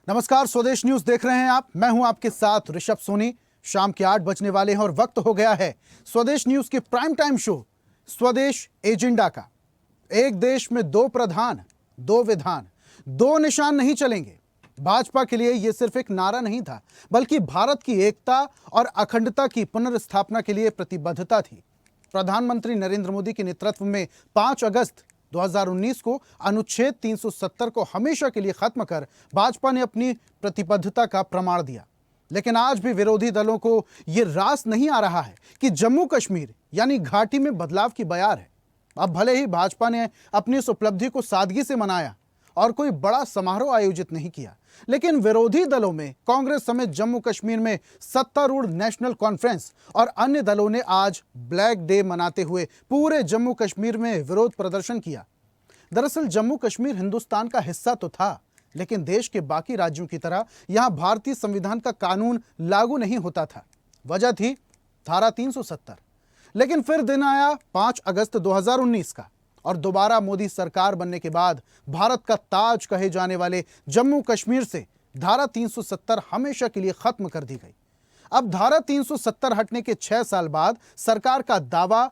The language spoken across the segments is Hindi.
नमस्कार, स्वदेश न्यूज देख रहे हैं आप। मैं हूं आपके साथ ऋषभ सोनी। शाम के 8 बजने वाले हैं और वक्त हो गया है स्वदेश न्यूज के प्राइम टाइम शो स्वदेश एजेंडा का। एक देश में दो प्रधान, दो विधान, दो निशान नहीं चलेंगे। भाजपा के लिए यह सिर्फ एक नारा नहीं था, बल्कि भारत की एकता और अखंडता की पुनर्स्थापना के लिए प्रतिबद्धता थी। प्रधानमंत्री नरेंद्र मोदी के नेतृत्व में 5 अगस्त 2019 को अनुच्छेद 370 को हमेशा के लिए खत्म कर भाजपा ने अपनी प्रतिबद्धता का प्रमाण दिया। लेकिन आज भी विरोधी दलों को यह रास नहीं आ रहा है कि जम्मू कश्मीर यानी घाटी में बदलाव की बयार है। अब भले ही भाजपा ने अपनी इस उपलब्धि को सादगी से मनाया और कोई बड़ा समारोह आयोजित नहीं किया, लेकिन विरोधी दलों में कांग्रेस समेत जम्मू कश्मीर में सत्तारूढ़ नेशनल कॉन्फ्रेंस और अन्य दलों ने आज ब्लैक डे मनाते हुए पूरे जम्मू कश्मीर में विरोध प्रदर्शन किया। दरअसल जम्मू कश्मीर हिंदुस्तान का हिस्सा तो था, लेकिन देश के बाकी राज्यों की तरह यहां भारतीय संविधान का कानून लागू नहीं होता था। वजह थी धारा 370। लेकिन फिर दिन आया 5 अगस्त 2019 का और दोबारा मोदी सरकार बनने के बाद भारत का ताज कहे जाने वाले जम्मू कश्मीर से धारा 370 हमेशा के लिए खत्म कर दी गई। अब धारा 370 हटने के 6 साल बाद सरकार का दावा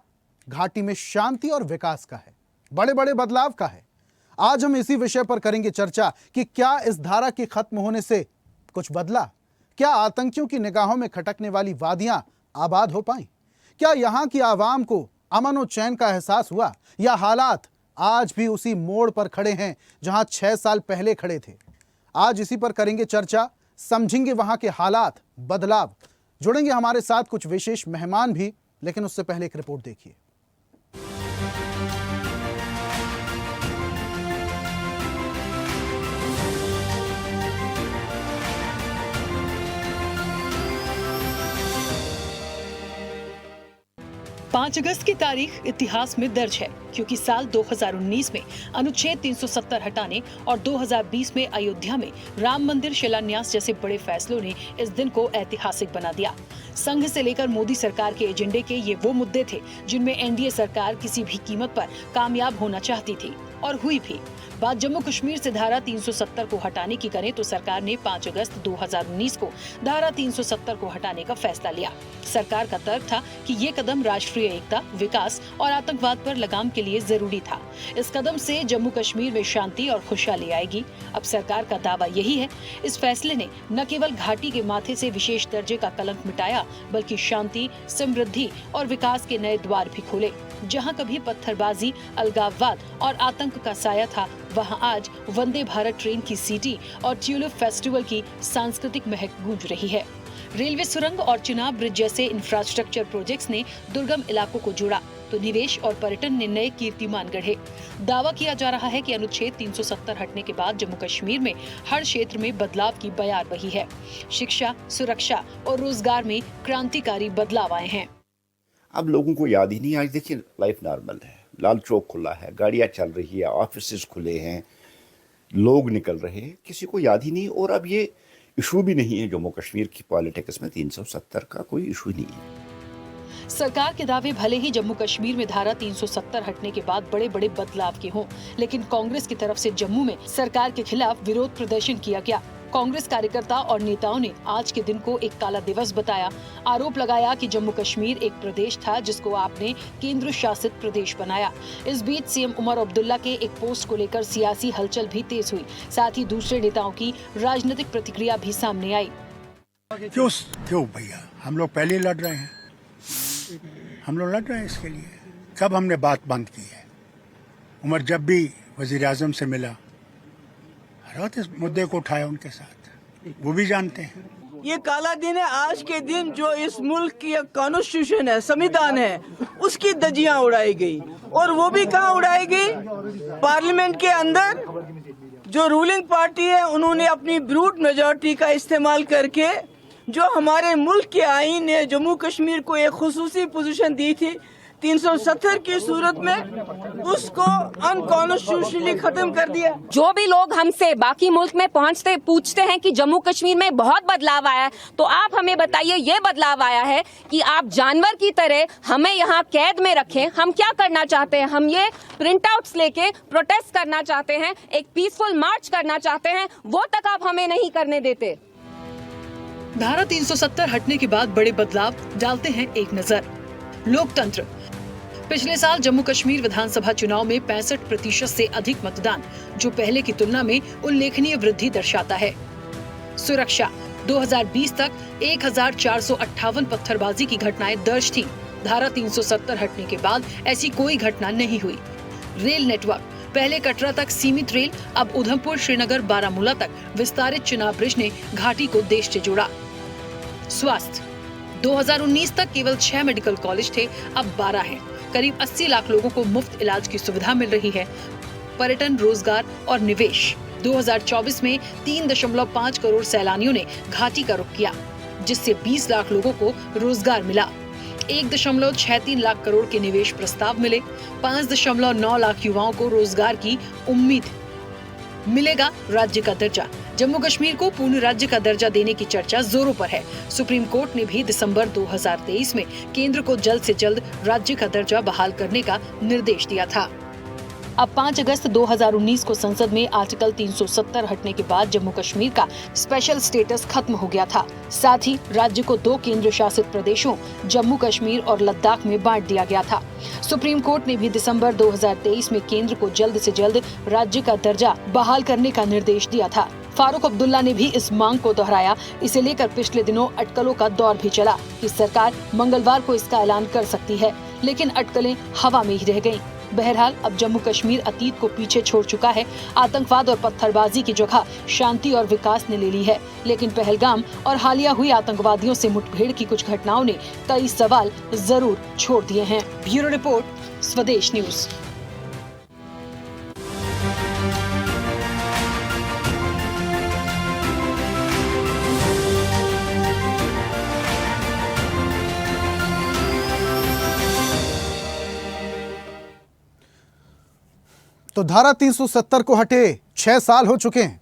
घाटी में शांति और विकास का है, बड़े बड़े बदलाव का है। आज हम इसी विषय पर करेंगे चर्चा कि क्या इस धारा के खत्म होने से कुछ बदला, क्या आतंकियों की निगाहों में खटकने वाली वादियां आबाद हो पाई, क्या यहां की आवाम को अमन और चैन का एहसास हुआ, या हालात आज भी उसी मोड़ पर खड़े हैं जहां 6 साल पहले खड़े थे। आज इसी पर करेंगे चर्चा, समझेंगे वहां के हालात, बदलाव। जुड़ेंगे हमारे साथ कुछ विशेष मेहमान भी, लेकिन उससे पहले एक रिपोर्ट देखिए। पाँच अगस्त की तारीख इतिहास में दर्ज है, क्योंकि साल 2019 में अनुच्छेद 370 हटाने और 2020 में अयोध्या में राम मंदिर शिलान्यास जैसे बड़े फैसलों ने इस दिन को ऐतिहासिक बना दिया। संघ से लेकर मोदी सरकार के एजेंडे के ये वो मुद्दे थे जिनमें एनडीए सरकार किसी भी कीमत पर कामयाब होना चाहती थी, और हुई भी। बात जम्मू कश्मीर से धारा 370 को हटाने की करें तो सरकार ने 5 अगस्त 2019 को धारा 370 को हटाने का फैसला लिया। सरकार का तर्क था कि ये कदम राष्ट्रीय एकता, विकास और आतंकवाद पर लगाम के लिए जरूरी था। इस कदम से जम्मू कश्मीर में शांति और खुशहाली आएगी। अब सरकार का दावा यही है। इस फैसले ने न केवल घाटी के माथे से विशेष दर्जे का कलंक मिटाया, बल्कि शांति, समृद्धि और विकास के नए द्वार भी खोले। जहां कभी पत्थरबाजी, अलगाववाद और आतंक का साया था, वहां आज वंदे भारत ट्रेन की सीटी और ट्यूलिप फेस्टिवल की सांस्कृतिक महक गूंज रही है। रेलवे सुरंग और चिनाब ब्रिज जैसे इंफ्रास्ट्रक्चर प्रोजेक्ट्स ने दुर्गम इलाकों को जोड़ा, तो निवेश और पर्यटन ने नए कीर्तिमान गढ़े। दावा किया जा रहा है कि अनुच्छेद 370 हटने के बाद जम्मू कश्मीर में हर क्षेत्र में बदलाव की बयार बही है। शिक्षा, सुरक्षा और रोजगार में क्रांतिकारी बदलाव आए हैं। अब लोगों को याद ही नहीं। आज देखिए, लाइफ नॉर्मल है, लाल चौक खुला है, गाड़ियां चल रही है, ऑफिस खुले हैं, लोग निकल रहे हैं, किसी को याद ही नहीं। और अब ये इशू भी नहीं है जम्मू कश्मीर की पॉलिटिक्स में, 370 का कोई इशू नहीं है। सरकार के दावे भले ही जम्मू कश्मीर में धारा 370 हटने के बाद बड़े बड़े बदलाव के हों, लेकिन कांग्रेस की तरफ से जम्मू में सरकार के खिलाफ विरोध प्रदर्शन किया गया। कांग्रेस कार्यकर्ता और नेताओं ने आज के दिन को एक काला दिवस बताया। आरोप लगाया कि जम्मू कश्मीर एक प्रदेश था जिसको आपने केंद्र शासित प्रदेश बनाया। इस बीच सीएम उमर अब्दुल्ला के एक पोस्ट को लेकर सियासी हलचल भी तेज हुई। साथ ही दूसरे नेताओं की राजनीतिक प्रतिक्रिया भी सामने आई। क्यों भैया, हम लोग पहले लड़ रहे हैं, हम लोग लड़ रहे हैं इसके लिए। कब हमने बात बंद की है? उमर जब भी वजीर आजम से मिला, हर इस मुद्दे को उठाया उनके साथ, वो भी जानते हैं। ये काला दिन है। आज के दिन जो इस मुल्क की कॉन्स्टिट्यूशन है, संविधान है, उसकी धज्जियां उड़ाई गई। और वो भी कहाँ उड़ाई गई? पार्लियामेंट के अंदर। जो रूलिंग पार्टी है, उन्होंने अपनी ब्रूट मेजॉरिटी का इस्तेमाल करके जो हमारे मुल्क के आईन ने जम्मू कश्मीर को एक खुसूसी पोजीशन दी थी, 370 की सूरत में उसको अनकॉन्स्टिट्यूशनली खत्म कर दिया। जो भी लोग हमसे बाकी मुल्क में पहुंचते पूछते हैं कि जम्मू कश्मीर में बहुत बदलाव आया है, तो आप हमें बताइए ये बदलाव आया है कि आप जानवर की तरह हमें यहाँ कैद में रखें। हम क्या करना चाहते हैं? हम ये प्रिंट आउट्स लेके प्रोटेस्ट करना चाहते हैं, एक पीसफुल मार्च करना चाहते हैं, वो तक आप हमें नहीं करने देते। धारा 370 हटने के बाद बड़े बदलाव डालते हैं एक नजर। लोकतंत्र। पिछले साल जम्मू कश्मीर विधानसभा चुनाव में 65% से अधिक मतदान, जो पहले की तुलना में उल्लेखनीय वृद्धि दर्शाता है। सुरक्षा। 2020 तक 1458 पत्थरबाजी की घटनाएं दर्ज थी। धारा 370 हटने के बाद ऐसी कोई घटना नहीं हुई। Rail network. पहले कटरा तक सीमित रेल, अब उधमपुर, श्रीनगर, बारामूला तक विस्तारित चिनाब ब्रिज ने घाटी को देश से जोड़ा। स्वास्थ्य। 2019 तक केवल 6 मेडिकल कॉलेज थे, अब 12 हैं। करीब 80 लाख लोगों को मुफ्त इलाज की सुविधा मिल रही है। पर्यटन, रोजगार और निवेश। 2024 में 3.5 करोड़ सैलानियों ने घाटी का रुख किया, जिससे 20 लाख लोगों को रोजगार मिला। 1.63 लाख करोड़ के निवेश प्रस्ताव मिले। 5.9 लाख युवाओं को रोजगार की उम्मीद। मिलेगा राज्य का दर्जा। जम्मू कश्मीर को पूर्ण राज्य का दर्जा देने की चर्चा जोरों पर है। सुप्रीम कोर्ट ने भी दिसंबर 2023 में केंद्र को जल्द से जल्द राज्य का दर्जा बहाल करने का निर्देश दिया था। अब 5 अगस्त 2019 को संसद में आर्टिकल 370 हटने के बाद जम्मू कश्मीर का स्पेशल स्टेटस खत्म हो गया था। साथ ही राज्य को 2 केंद्र शासित प्रदेशों जम्मू कश्मीर और लद्दाख में बांट दिया गया था। सुप्रीम कोर्ट ने भी दिसंबर 2023 में केंद्र को जल्द से जल्द राज्य का दर्जा बहाल करने का निर्देश दिया था। फारूक अब्दुल्ला ने भी इस मांग को दोहराया। इसे लेकर पिछले दिनों अटकलों का दौर भी चला कि सरकार मंगलवार को इसका ऐलान कर सकती है, लेकिन अटकलें हवा में ही रह गईं। बहरहाल अब जम्मू कश्मीर अतीत को पीछे छोड़ चुका है। आतंकवाद और पत्थरबाजी की जगह शांति और विकास ने ले ली है, लेकिन पहलगाम और हालिया हुई आतंकवादियों से मुठभेड़ की कुछ घटनाओं ने कई सवाल जरूर छोड़ दिए हैं। ब्यूरो रिपोर्ट, स्वदेश न्यूज। तो धारा 370 को हटे 6 साल हो चुके हैं।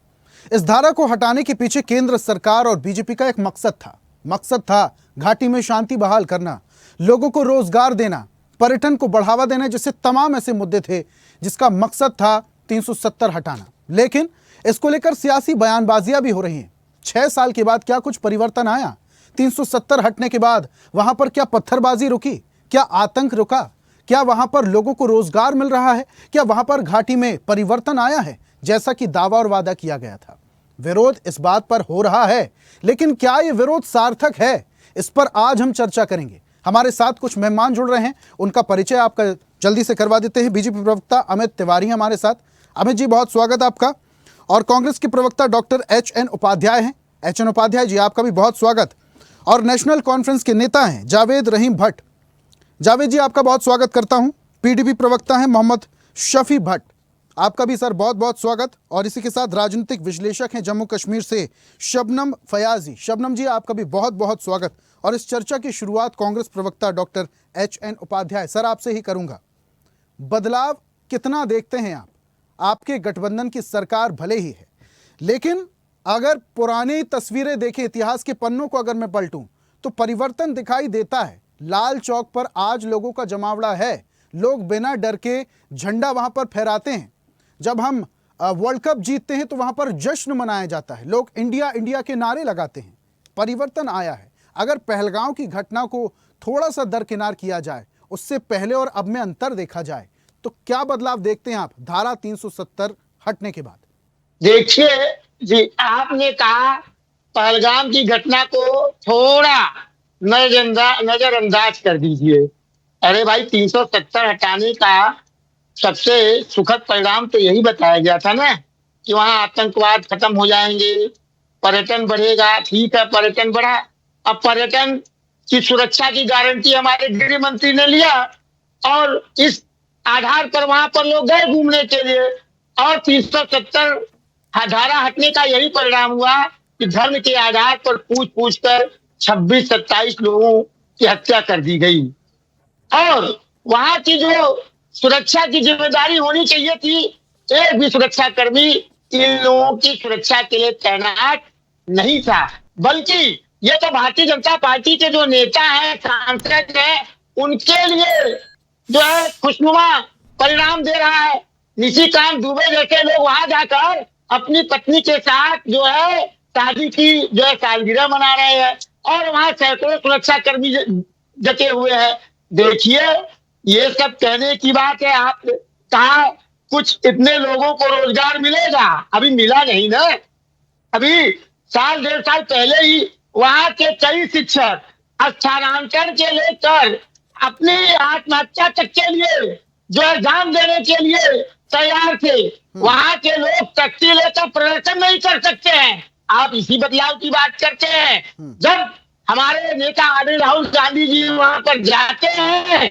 इस धारा को हटाने के पीछे केंद्र सरकार और बीजेपी का एक मकसद था घाटी में शांति बहाल करना, लोगों को रोजगार देना, पर्यटन को बढ़ावा देना, जैसे तमाम ऐसे मुद्दे थे जिसका मकसद था 370 हटाना। लेकिन इसको लेकर सियासी बयानबाजियां भी हो रही हैं। 6 साल के बाद क्या कुछ परिवर्तन आया? 370 हटने के बाद वहां पर क्या पत्थरबाजी रुकी? क्या आतंक रुका? क्या वहां पर लोगों को रोजगार मिल रहा है? क्या वहां पर घाटी में परिवर्तन आया है, जैसा कि दावा और वादा किया गया था? विरोध इस बात पर हो रहा है, लेकिन क्या ये विरोध सार्थक है? इस पर आज हम चर्चा करेंगे। हमारे साथ कुछ मेहमान जुड़ रहे हैं, उनका परिचय आपका जल्दी से करवा देते हैं। बीजेपी प्रवक्ता अमित तिवारी हमारे साथ। अमित जी, बहुत स्वागत आपका। और कांग्रेस के प्रवक्ता डॉक्टर HN उपाध्याय हैं। HN उपाध्याय जी, आपका भी बहुत स्वागत। और नेशनल कॉन्फ्रेंस के नेता हैं जावेद रहीम भट्ट। जावेद जी, आपका बहुत स्वागत करता हूं। PDP प्रवक्ता हैं मोहम्मद शफी भट्ट, आपका भी सर बहुत बहुत स्वागत। और इसी के साथ राजनीतिक विश्लेषक हैं जम्मू कश्मीर से शबनम फयाजी। शबनम जी, आपका भी बहुत बहुत स्वागत। और इस चर्चा की शुरुआत कांग्रेस प्रवक्ता डॉक्टर HN उपाध्याय सर आपसे ही करूंगा। बदलाव कितना देखते हैं आप? आपके गठबंधन की सरकार भले ही है, लेकिन अगर पुरानी तस्वीरें देखें, इतिहास के पन्नों को अगर मैं पलटूं, तो परिवर्तन दिखाई देता है। लाल चौक पर आज लोगों का जमावड़ा है, लोग बिना डर के झंडा वहां पर फहराते हैं। जब हम वर्ल्ड कप जीतते हैं तो वहां पर जश्न मनाया जाता है, लोग इंडिया इंडिया के नारे लगाते हैं। परिवर्तन आया है। अगर पहलगांव की घटना को थोड़ा सा दरकिनार किया जाए, उससे पहले और अब में अंतर देखा जाए, तो क्या बदलाव देखते हैं आप धारा 370 हटने के बाद? देखिए जी, आपने कहा पहलगाम की घटना को थोड़ा नजरअंदाज कर दीजिए। अरे भाई, 370 हटाने का सबसे सुखद परिणाम तो यही बताया गया था ना कि वहां आतंकवाद खत्म हो जाएंगे, पर्यटन बढ़ेगा। ठीक है, पर्यटन बढ़ा। अब पर्यटन की सुरक्षा की गारंटी हमारे गृह मंत्री ने लिया और इस आधार पर वहां पर लोग गए घूमने के लिए। और 370 धारा हटने का यही परिणाम हुआ कि धर्म के आधार पर पूछ कर 26-27 लोगों की हत्या कर दी गई। और वहां की जो सुरक्षा की जिम्मेदारी होनी चाहिए थी, एक भी सुरक्षा कर्मी इन लोगों की सुरक्षा के लिए तैनात नहीं था। बल्कि ये तो भारतीय जनता पार्टी के जो नेता हैं, सांसद हैं, उनके लिए जो है खुशनुमा परिणाम दे रहा है। निशिकांत दुबे जैसे लोग वहां जाकर अपनी पत्नी के साथ जो है शादी की जो है सालगिरह मना रहे हैं, और वहां सैकड़ों सुरक्षा कर्मी जते हुए हैं। देखिए, ये सब कहने की बात है। आप कहा कुछ इतने लोगों को रोजगार मिलेगा, अभी मिला नहीं ना। अभी साल 1.5 साल पहले ही वहां के कई शिक्षक स्थानांतरण के लेकर अपनी आत्महत्या तक के लिए जो एग्जाम देने के लिए तैयार थे। वहां के लोग तख्ती लेकर प्रदर्शन नहीं कर सकते हैं। आप इसी बदलाव की बात करते हैं। जब हमारे नेता आदरणीय राहुल गांधी जी वहां पर जाते हैं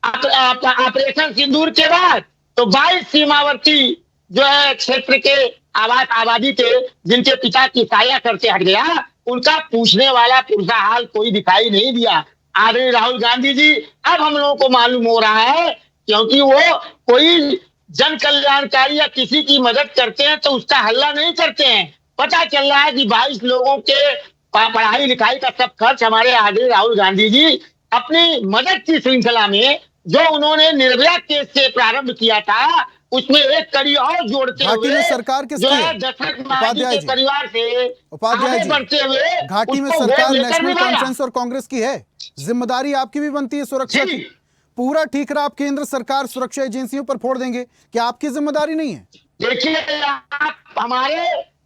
ऑपरेशन सिंदूर के बाद, तो 22 सीमावर्ती जो है क्षेत्र के आबादी थे, जिनके पिता की साया सर से हट गया, उनका पूछने वाला पुरसा हाल कोई दिखाई नहीं दिया। आदरणीय राहुल गांधी जी अब हम लोगों को मालूम हो रहा है, क्योंकि वो कोई जन कल्याणकारी या किसी की मदद करते हैं तो उसका हल्ला नहीं करते हैं। पता चल रहा है कि 22 लोगों के पढ़ाई लिखाई का सब खर्च हमारे आदरणीय राहुल गांधी जी अपनी मदद की श्रृंखला में जो उन्होंने निर्भया केस से प्रारंभ किया था, उसमें एक कड़ी और जोड़ते घाटी में हुए सरकार किसकी जो है? है दशरथ मांझी उपाध्याय के जी। परिवार से उपाध्याय आगे जी, बढ़ते हुए घाटी में उसको सरकार वोट लेकर नेशनल निभाया। कॉन्फ्रेंस और कांग्रेस की है, जिम्मेदारी आपकी भी बनती है सुरक्षा जी। की। पूरा ठीकरा आप केंद्र सरकार सुरक्षा एजेंसियों पर फोड़ देंगे, क्या आपकी जिम्मेदारी नहीं है? देखिए, आप हमारे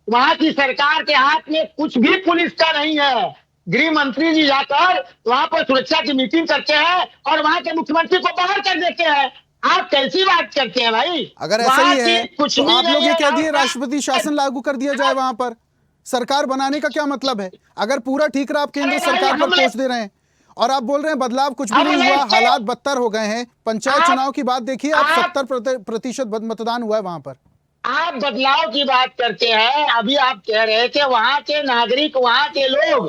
वहां की सरकार के हाथ में कुछ भी पुलिस का नहीं है। गृह मंत्री जी जाकर वहां पर सुरक्षा की मीटिंग करते हैं और वहां के मुख्यमंत्री को बाहर कर देते हैं। आप कैसी बात करते हैं भाई? अगर ऐसा वहां ही है की कुछ तो भी आप लोग नहीं ये है, कह दिए राहुल राष्ट्रपति शासन लागू कर दिया जाए वहां पर। सरकार बनाने का क्या मतलब है अगर पूरा ठीकरा आप केंद्र अरे भाई, सरकार पर हमने- पोष दे रहे हैं? और आप बोल रहे हैं बदलाव कुछ भी हमने नहीं हुआ, तो- हालात बदतर हो गए हैं। पंचायत आप- चुनाव की बात देखिए, आप आप- 70% मतदान हुआ है वहां पर। आप बदलाव की बात करते हैं। अभी आप कह रहे थे वहां के नागरिक, वहां के लोग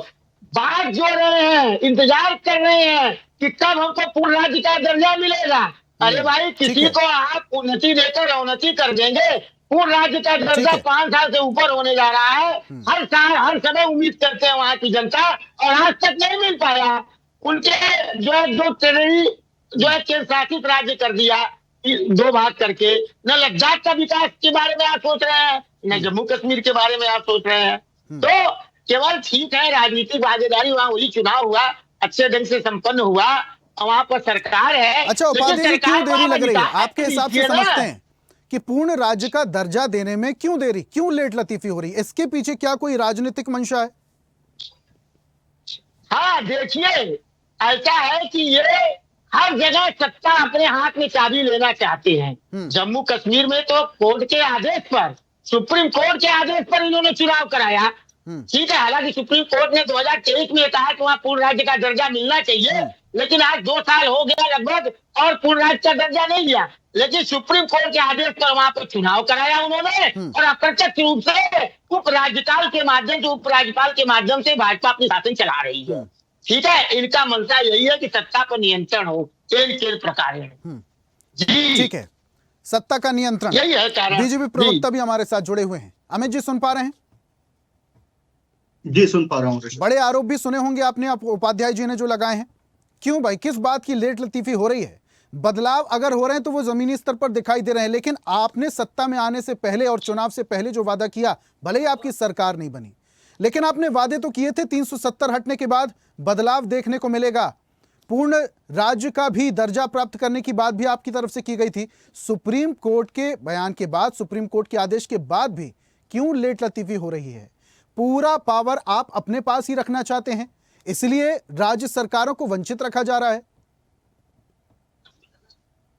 बात जोड़ रहे हैं, इंतजार कर रहे हैं कि कब हमको पूर्ण राज्य का दर्जा मिलेगा। अरे भाई, ठीक किसी है। को आप उन्नति देकर अवनति कर देंगे। पूर्ण राज्य का दर्जा है। 5 साल से ऊपर होने जा रहा है। हर साल हर समय उम्मीद करते हैं वहां की जनता, और आज तक नहीं मिल पाया। उनके जो है दो टेररी जो है केंद्र शासित राज्य कर दिया, 2 भाग करके। न लद्दाख का विकास के बारे में आप सोच रहे हैं, न जम्मू कश्मीर के बारे में आप सोच रहे हैं। तो केवल ठीक है, राजनीतिक भागीदारी वहां हुई, चुनाव हुआ, अच्छे ढंग से संपन्न हुआ, और वहां पर सरकार है। अच्छा लेकिन उपाध्याय जी, क्यों सरकार को देरी आप लग रही है? अधिकार आपके हिसाब से दीजिए ना। समझते हैं कि पूर्ण राज्य का दर्जा देने में क्यों देरी, क्यों लेट लतीफी हो रही है? इसके पीछे क्या कोई राजनीतिक मंशा है? हाँ, देखिए, ऐसा है कि ये हर जगह सत्ता अपने हाथ में चाबी लेना चाहते हैं। जम्मू कश्मीर में तो कोर्ट के आदेश पर, सुप्रीम कोर्ट के आदेश पर इन्होंने चुनाव कराया। ठीक है, हालांकि सुप्रीम कोर्ट ने 2023 में कहा कि वहां पूर्ण राज्य का दर्जा मिलना चाहिए, लेकिन आज 2 साल हो गया लगभग और पूर्ण राज्य का दर्जा नहीं दिया। लेकिन सुप्रीम कोर्ट के आदेश पर वहां पर चुनाव कराया उन्होंने, और अप्रत्यक्ष रूप से उपराज्यपाल के माध्यम से, उपराज्यपाल के माध्यम से भाजपा अपनी शासन चला रही है। ठीक है, इनका मंशा यही है कि सत्ता पर नियंत्रण हो, केंद्र प्रकार जी। ठीक है, सत्ता का नियंत्रण, यही है कारण। बीजेपी प्रवक्ता भी हमारे साथ जुड़े हुए हैं। अमित जी, सुन पा रहे हैं? जी सुन पा रहा हूँ। बड़े आरोप भी सुने होंगे आपने उपाध्याय जी ने जो लगाए हैं। क्यों भाई, किस बात की लेट लतीफी हो रही है? बदलाव अगर हो रहे हैं तो वो जमीनी स्तर पर दिखाई दे रहे हैं, लेकिन आपने सत्ता में आने से पहले और चुनाव से पहले जो वादा किया, भले ही आपकी सरकार नहीं बनी, लेकिन आपने वादे तो किए थे 370 हटने के बाद बदलाव देखने को मिलेगा। पूर्ण राज्य का भी दर्जा प्राप्त करने की बात भी आपकी तरफ से की गई थी। सुप्रीम कोर्ट के बयान के बाद, सुप्रीम कोर्ट के आदेश के बाद भी क्यों लेट लतीफी हो रही है? पूरा पावर आप अपने पास ही रखना चाहते हैं, इसलिए राज्य सरकारों को वंचित रखा जा रहा है।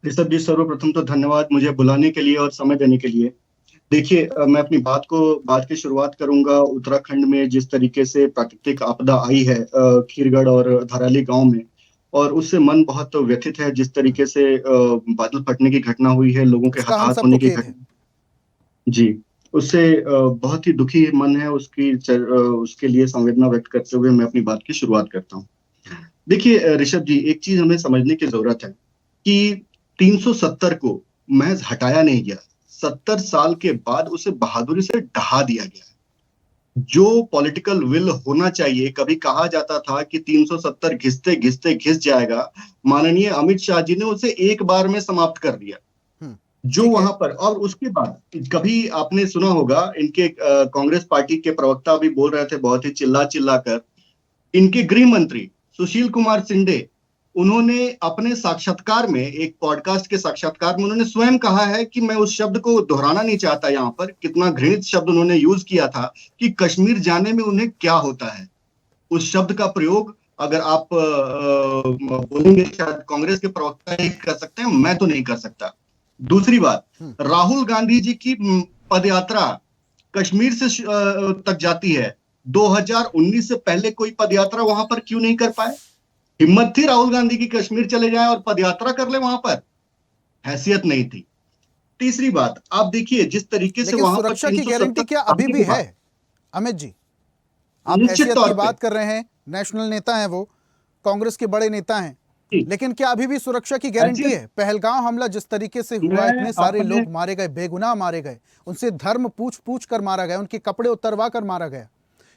ऋषभ जी, सर्वप्रथम तो धन्यवाद मुझे बुलाने के लिए और समय देने के लिए। देखिए, मैं अपनी बात की शुरुआत करूंगा उत्तराखंड में जिस तरीके से प्राकृतिक आपदा आई है खीरगढ़ और धराली गांव में, और उससे मन बहुत व्यथित है। जिस तरीके से बादल फटने की घटना हुई है, लोगों के हताहत होने की घटना, जी, उससे बहुत ही दुखी मन है। उसके लिए संवेदना व्यक्त करते हुए मैं अपनी बात की शुरुआत करता हूँ। देखिए ऋषभ जी, एक चीज हमें समझने की जरूरत है कि 370 को महज हटाया नहीं गया, 70 साल के बाद उसे बहादुरी से ढहा दिया गया। जो पॉलिटिकल विल होना चाहिए, कभी कहा जाता था कि 370 घिसते घिसते घिस जाएगा, माननीय अमित शाह जी ने उसे एक बार में समाप्त कर दिया। जो वहां पर, और उसके बाद कभी आपने सुना होगा, इनके कांग्रेस पार्टी के प्रवक्ता भी बोल रहे थे बहुत ही चिल्ला चिल्ला कर, इनके गृह मंत्री सुशील कुमार शिंदे, उन्होंने अपने साक्षात्कार में, एक पॉडकास्ट के साक्षात्कार में उन्होंने स्वयं कहा है कि मैं उस शब्द को दोहराना नहीं चाहता यहाँ पर, कितना घृणित शब्द उन्होंने यूज किया था कि कश्मीर जाने में उन्हें क्या होता है। उस शब्द का प्रयोग अगर आप बोलेंगे, शायद कांग्रेस के प्रवक्ता ही कर सकते हैं, मैं तो नहीं कर सकता। दूसरी बात, राहुल गांधी जी की पदयात्रा कश्मीर से तक जाती है, 2019 से पहले कोई पदयात्रा वहां पर क्यों नहीं कर पाए? हिम्मत थी राहुल गांधी की कश्मीर चले जाए और पदयात्रा कर ले वहां पर? हैसियत नहीं थी। तीसरी बात, आप देखिए जिस तरीके से वहां पर सुरक्षा की गारंटी क्या अभी भी है? अमित जी, आप हैसियत की बात कर रहे हैं, नेशनल नेता हैं वो, कांग्रेस के बड़े नेता हैं, लेकिन क्या अभी भी सुरक्षा की गारंटी है? पहलगाम हमला जिस तरीके से हुआ, इतने सारे लोग मारे गए, बेगुनाह मारे गए, उनसे धर्म पूछ पूछ कर मारा गया, उनके कपड़े उतरवा कर मारा गया,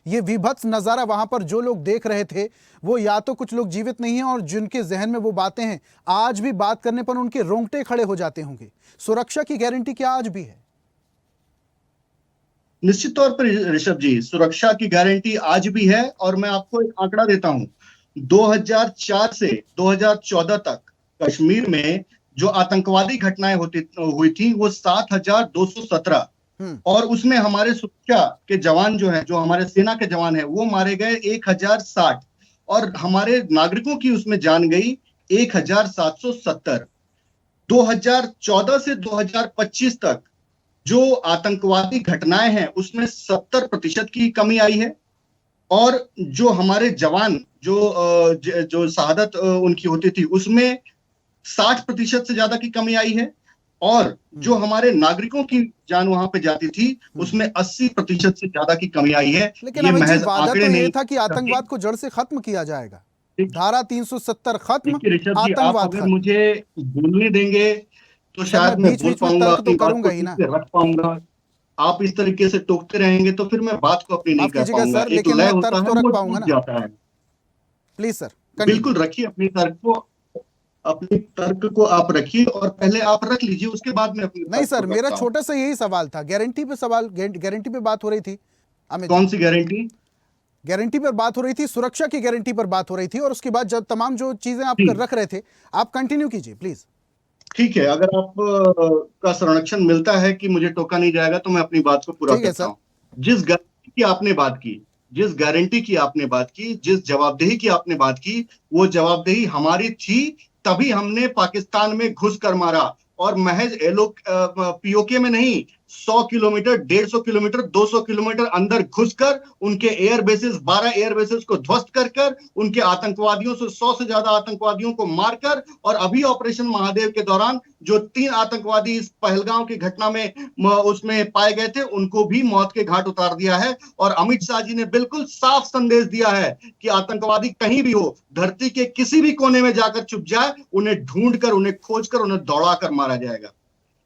ये विभत्स नजारा वहां पर जो लोग देख रहे थे, वो या तो कुछ लोग जीवित नहीं हैं और जिनके जहन में वो बातें हैं, आज भी बात करने पर उनके रोंगटे खड़े हो जाते होंगे। सुरक्षा की गारंटी क्या आज भी है? निश्चित तौर पर ऋषभ जी, सुरक्षा की गारंटी आज भी है, और मैं आपको एक आंकड़ा देता हूं। 2004 से 2014 तक कश्मीर में जो आतंकवादी घटनाएं हुई थी वो 7,217, और उसमें हमारे सुरक्षा के जवान जो हैं, जो हमारे सेना के जवान हैं, वो मारे गए 1,060, और हमारे नागरिकों की उसमें जान गई 1,770। 2014 से 2025 तक जो आतंकवादी घटनाएं हैं उसमें 70% की कमी आई है, और जो हमारे जवान जो शहादत उनकी होती थी उसमें 60% से ज्यादा की कमी आई है, और जो हमारे नागरिकों की जान वहां पे जाती थी उसमें 80% से ज्यादा की कमी आई है। लेकिन ये महज आंकड़े नहीं था कि आतंकवाद को जड़ से खत्म किया जाएगा। धारा 370 खत्म, आतंकवाद खत्म। मुझे बोलने देंगे तो शायद मैं बोल पाऊंगा, अपनी बात को रख पाऊंगा। आप इस तरीके से टोकते रहेंगे तो फिर मैं बात को अपनी नहीं कर पाऊंगा। एक लय होता है, वो टूट जाता है। प्लीज सर, बिल्कुल रखिए अपनी तर्क को आप रखिए, और पहले आप रख लीजिए, उसके बाद में अपनी। नहीं सर, मेरा छोटा सा यही सवाल था, गारंटी पे बात हो रही थी। कौन सी गारंटी? गारंटी पर बात हो रही थी, सुरक्षा की गारंटी पर बात हो रही थी, और उसके बाद जब तमाम जो चीजें आप रख रहे थे, आप कंटिन्यू कीजिए प्लीज। ठीक है, अगर आप का संरक्षण मिलता है कि मुझे टोका नहीं जाएगा तो मैं अपनी बात को पूरा करता हूं। जिस गारंटी की आपने बात की, जिस गारंटी की आपने बात की, जिस जवाबदेही की आपने बात की, वो जवाबदेही हमारी थी, तभी हमने पाकिस्तान में घुस कर मारा, और महज पीओके में नहीं, 100 किलोमीटर, 150 किलोमीटर, 200 किलोमीटर अंदर घुसकर उनके एयर बेसिस, 12 एयर बेसिस को ध्वस्त कर उनके आतंकवादियों से 100 से ज्यादा आतंकवादियों को मारकर, और अभी ऑपरेशन महादेव के दौरान जो 3 आतंकवादी इस पहलगाम की घटना में उसमें पाए गए थे, उनको भी मौत के घाट उतार दिया है। और अमित शाह जी ने बिल्कुल साफ संदेश दिया है कि आतंकवादी कहीं भी हो, धरती के किसी भी कोने में जाकर छुप जाए, उन्हें ढूंढकर, उन्हें खोजकर, उन्हें दौड़ा कर मारा जाएगा।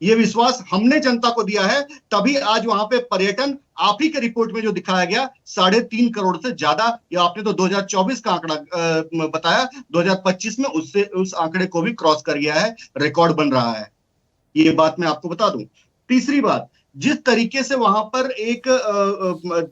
ये विश्वास हमने जनता को दिया है, तभी आज वहां पे पर्यटन, आप ही के रिपोर्ट में जो दिखाया गया 3.5 करोड़ से ज्यादा, या आपने तो 2024 का आंकड़ा बताया, 2025 में उससे उस आंकड़े को भी क्रॉस कर गया है, रिकॉर्ड बन रहा है। ये बात मैं आपको बता दूं। तीसरी बात, जिस तरीके से वहां पर एक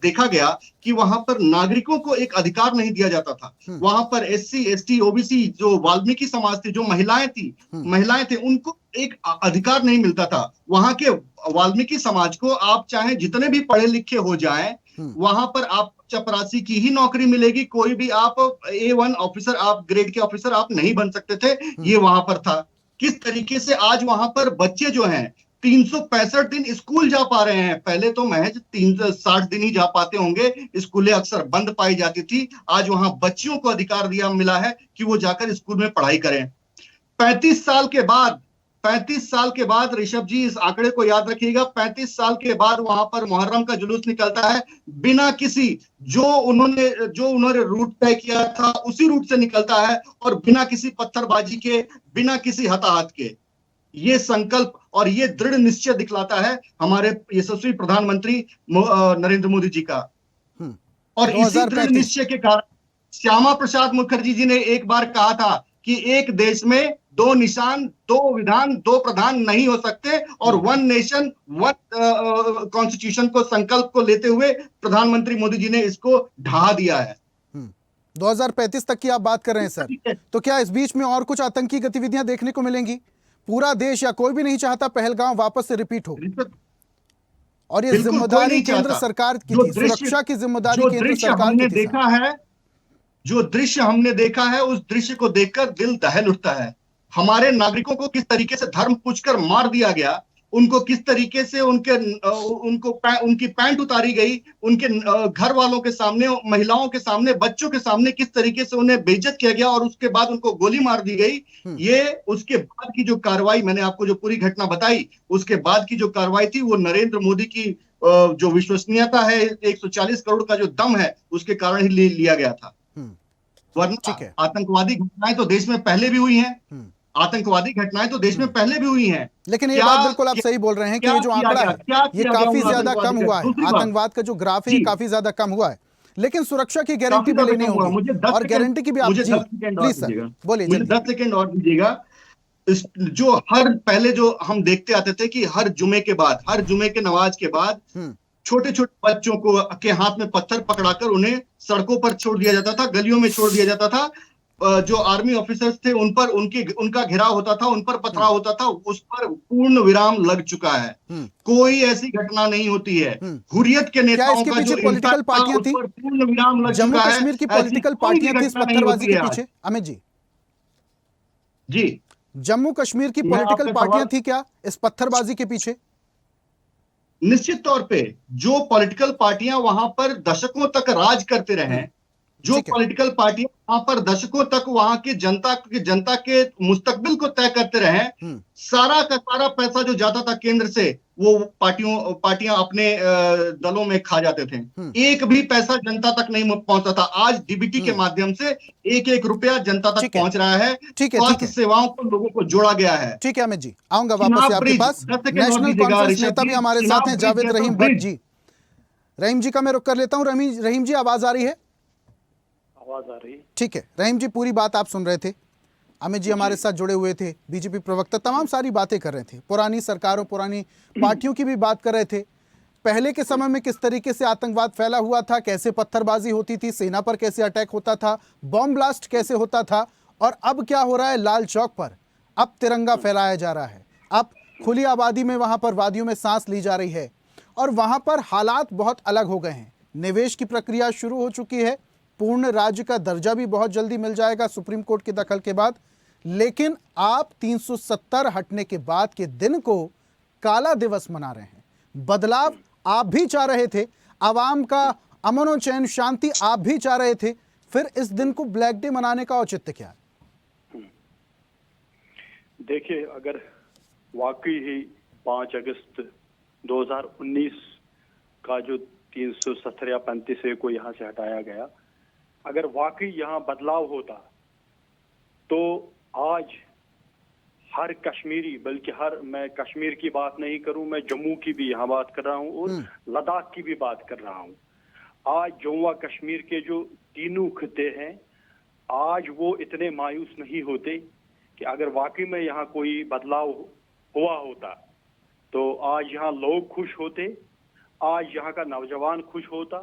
देखा गया कि वहां पर नागरिकों को एक अधिकार नहीं दिया जाता था, वहां पर SC, ST, OBC, जो वाल्मीकि समाज थी, जो महिलाएं थे, उनको एक अधिकार नहीं मिलता था। वहां के वाल्मीकि समाज को आप चाहे जितने भी पढ़े लिखे हो जाएं, वहां पर आप चपरासी की ही नौकरी मिलेगी, कोई भी आप A1 ऑफिसर, आप ग्रेड के ऑफिसर आप नहीं बन सकते थे। ये वहां पर था। किस तरीके से आज वहां पर बच्चे जो हैं 365 दिन स्कूल जा पा रहे हैं। पहले तो महज 360 दिन ही जा पाते होंगे, स्कूलें अक्सर बंद पाई जाती थी। आज वहां बच्चियों को अधिकार मिला है कि वो जाकर स्कूल में पढ़ाई करें। 35 साल के बाद 35 साल के बाद, ऋषभ जी इस आंकड़े को याद रखिएगा, 35 साल के बाद वहां पर मुहर्रम का जुलूस निकलता है, बिना किसी जो उन्होंने रूट तय किया था उसी रूट से निकलता है, और बिना किसी पत्थरबाजी के, बिना किसी हताहत के। ये संकल्प और ये दृढ़ निश्चय दिखलाता है हमारे यशस्वी प्रधानमंत्री नरेंद्र मोदी जी का। और इसी दृढ़ निश्चय के कारण श्यामा प्रसाद मुखर्जी जी ने एक बार कहा था कि एक देश में दो निशान, दो विधान, दो प्रधान नहीं हो सकते, और वन नेशन वन कॉन्स्टिट्यूशन को, संकल्प को लेते हुए प्रधानमंत्री मोदी जी ने इसको ढहा दिया है। 2035 तक की आप बात कर रहे हैं सर, तो क्या इस बीच में और कुछ आतंकी गतिविधियां देखने को मिलेंगी? पूरा देश या कोई भी नहीं चाहता पहलगाम वापस से रिपीट हो, और ये जिम्मेदारी केंद्र सरकार की थी, सुरक्षा की जिम्मेदारी केंद्र सरकार की थी। देखा है, जो दृश्य हमने देखा है, उस दृश्य को देखकर दिल दहल उठता है। हमारे नागरिकों को किस तरीके से धर्म पूछकर मार दिया गया, उनको किस तरीके से उनकी पैंट उतारी गई, उनके घर वालों के सामने, महिलाओं के सामने, बच्चों के सामने किस तरीके से उन्हें बेइज्जत किया गया, और उसके बाद उनको गोली मार दी गई। ये उसके बाद की जो कार्रवाई, मैंने आपको जो पूरी घटना बताई, उसके बाद की जो कार्रवाई थी, वो नरेंद्र मोदी की जो विश्वसनीयता है, 140 करोड़ का जो दम है, उसके कारण ही लिया गया था। वरना आतंकवादी घटनाएं तो देश में पहले भी हुई हैं, आतंकवादी घटनाएं तो देश में पहले भी हुई हैं। लेकिन ये बात बिल्कुल आप सही बोल रहे हैं कि ये जो आंकड़ा है, ये काफी ज्यादा कम हुआ है। आतंकवाद का जो ग्राफ है, ये काफी ज्यादा कम हुआ है, लेकिन सुरक्षा की गारंटी भी लेनी होगी, और गारंटी की भी आप, जी प्लीज सर बोलिए, मुझे 10 सेकंड और दीजिएगा। जो पहले जो हम देखते आते थे कि हर जुमे के नमाज के बाद छोटे छोटे बच्चों के हाथ में पत्थर पकड़ाकर उन्हें सड़कों पर छोड़ दिया जाता था, गलियों में छोड़ दिया जाता था। जो आर्मी ऑफिसर्स थे उन पर उनका घेराव होता था, उन पर पथराव होता था, उस पर पूर्ण विराम लग चुका है। कोई ऐसी घटना नहीं होती है। हुर्रियत के नेताओं का जो पॉलिटिकल पार्टियां थी, पूर्ण विराम लग चुका है। जम्मू कश्मीर की पॉलिटिकल पार्टियां थी इस पत्थरबाजी के पीछे, अमित जी? जी, जम्मू कश्मीर की पॉलिटिकल पार्टियां थी क्या इस पत्थरबाजी के पीछे? निश्चित तौर पे जो पॉलिटिकल पार्टियां वहां पर दशकों तक राज करते रहे, जो पॉलिटिकल पार्टियां वहां पर दशकों तक वहां की जनता के मुस्तकबिल को तय करते रहे, सारा का सारा पैसा जो जाता था केंद्र से, वो पार्टियां अपने दलों में खा जाते थे। एक भी पैसा जनता तक नहीं पहुंचता था। आज डीबीटी के माध्यम से एक रुपया जनता तक पहुंच रहा है। स्वास्थ्य सेवाओं को लोगों को जोड़ा गया है। ठीक है अमित जी, आऊंगा वापस आपके पास। नेशनल कॉन्फ्रेंस नेता भी हमारे साथ हैं, जावेद रहीम भट्ट जी। रहीम जी का मैं रुक कर लेता हूं। रहीम जी, आवाज आ रही है? आवाज आ रही है, ठीक है। रहीम जी, पूरी बात आप सुन रहे थे, अमित जी हमारे साथ जुड़े हुए थे, बीजेपी प्रवक्ता तमाम सारी बातें कर रहे थे, पुरानी सरकारों, पुरानी पार्टियों की भी बात कर रहे थे। पहले के समय में किस तरीके से आतंकवाद फैला हुआ था, कैसे पत्थरबाजी होती थी, सेना पर कैसे अटैक होता था, बॉम्ब ब्लास्ट कैसे होता था, और अब क्या हो रहा है लाल चौक पर? अब तिरंगा फहराया जा रहा है, अब खुली आबादी में वहां पर वादियों में सांस ली जा रही है, और वहां पर हालात बहुत अलग हो गए हैं। निवेश की प्रक्रिया शुरू हो चुकी है, पूर्ण राज्य का दर्जा भी बहुत जल्दी मिल जाएगा सुप्रीम कोर्ट के दखल के बाद। लेकिन आप 370 हटने के बाद के दिन को काला दिवस मना रहे हैं। बदलाव आप भी चाह रहे थे, आवाम का अमन और चैन, शांति आप भी चाह रहे थे, फिर इस दिन को ब्लैक डे मनाने का औचित्य क्या है? देखिए, अगर वाकई ही 5 अगस्त 2019 का जो 370 या 35 को यहाँ से हटाया गया, अगर वाकई यहाँ बदलाव होता तो आज हर कश्मीरी, बल्कि मैं कश्मीर की बात नहीं करूं, मैं जम्मू की भी यहाँ बात कर रहा हूं और लद्दाख की भी बात कर रहा हूं। आज जम्मू कश्मीर के जो तीनों खिते हैं, आज वो इतने मायूस नहीं होते कि अगर वाकई में यहाँ कोई बदलाव हुआ होता तो आज यहाँ लोग खुश होते, आज यहाँ का नौजवान खुश होता,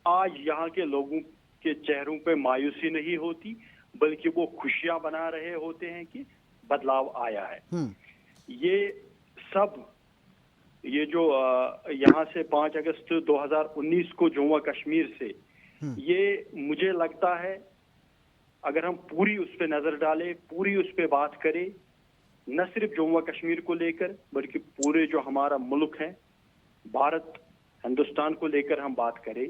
आज यहाँ के लोगों के चेहरों पे मायूसी नहीं होती, बल्कि वो खुशियां बना रहे होते हैं कि बदलाव आया है। ये सब, ये जो यहाँ से 5 अगस्त 2019 को जम्मू कश्मीर से, ये मुझे लगता है अगर हम पूरी उस पर नजर डालें, पूरी उस पर बात करें, न सिर्फ जम्मू कश्मीर को लेकर बल्कि पूरे जो हमारा मुल्क है, भारत हिंदुस्तान को लेकर हम बात करें,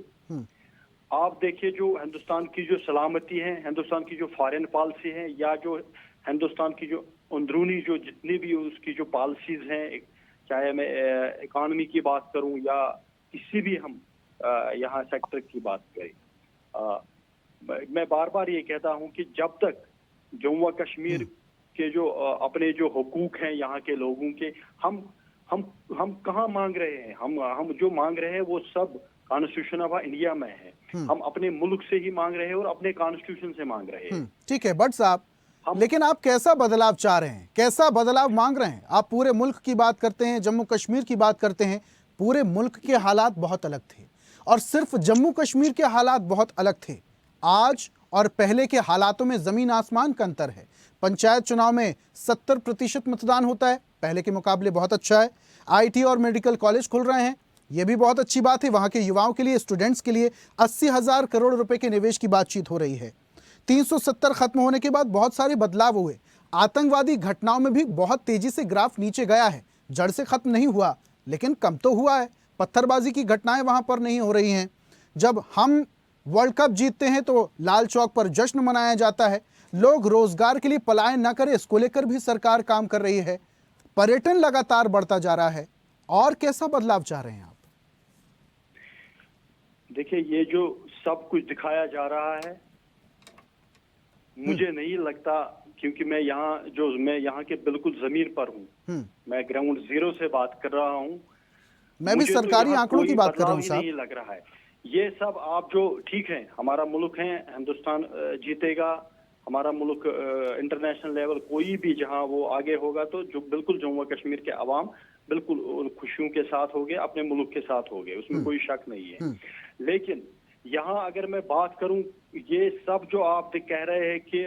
आप देखिए जो हिंदुस्तान की जो सलामती है, हिंदुस्तान की जो फॉरेन पॉलिसी है, या जो हिंदुस्तान की जो अंदरूनी जो जितनी भी उसकी जो पॉलिसीज हैं, चाहे मैं इकॉनमी की बात करूं या किसी भी हम यहाँ सेक्टर की बात करें, मैं बार बार ये कहता हूं कि जब तक जम्मू कश्मीर के जो अपने जो हुकूक हैं यहाँ के लोगों के, हम कहाँ मांग रहे हैं? हम जो मांग रहे हैं वो सब कॉन्स्टिट्यूशन ऑफ इंडिया में है। हम अपने मुल्क से ही मांग रहे हैं और अपने कॉन्स्टिट्यूशन से मांग रहे हैं। ठीक है भट्ट साहब, लेकिन आप कैसा बदलाव चाह रहे हैं, कैसा बदलाव मांग रहे हैं? आप पूरे मुल्क की बात करते हैं, जम्मू कश्मीर की बात करते हैं। पूरे मुल्क के हालात बहुत अलग थे और सिर्फ जम्मू कश्मीर के हालात बहुत अलग थे। आज और पहले के हालातों में जमीन आसमान का अंतर है। पंचायत चुनाव में 70% मतदान होता है, पहले के मुकाबले बहुत अच्छा है। आईटी और मेडिकल कॉलेज खुल रहे हैं, यह भी बहुत अच्छी बात है। वहां के युवाओं के लिए, स्टूडेंट्स के लिए 80,000 करोड़ रुपए के निवेश की बातचीत हो रही है। 370 खत्म होने के बाद बहुत सारे बदलाव हुए। आतंकवादी घटनाओं में भी बहुत तेजी से ग्राफ नीचे गया है। जड़ से खत्म नहीं हुआ, लेकिन कम तो हुआ है। पत्थरबाजी की घटनाएं वहां पर नहीं हो रही हैं। जब हम वर्ल्ड कप जीतते हैं तो लाल चौक पर जश्न मनाया जाता है। लोग रोजगार के लिए पलायन न करें, इसको लेकर भी सरकार काम कर रही है। पर्यटन लगातार बढ़ता जा रहा है। और कैसा बदलाव चाह रहे हैं आप? देखिए, ये जो सब कुछ दिखाया जा रहा है, मुझे नहीं लगता, क्योंकि मैं यहाँ के बिल्कुल जमीन पर हूँ। मैं ग्राउंड जीरो से बात कर रहा हूँ। मैं भी सरकारी आंकड़ों की बात कर रहा हूँ साहब। नहीं लग रहा है ये सब। आप जो ठीक है, हमारा मुल्क है, हिंदुस्तान जीतेगा, हमारा मुल्क इंटरनेशनल लेवल कोई भी जहां वो आगे होगा तो जो बिल्कुल जम्मू कश्मीर के अवाम बिल्कुल खुशियों के साथ होंगे, अपने मुल्क के साथ होंगे, उसमें कोई शक नहीं है। लेकिन यहाँ अगर मैं बात करूं, ये सब जो आप कह रहे हैं कि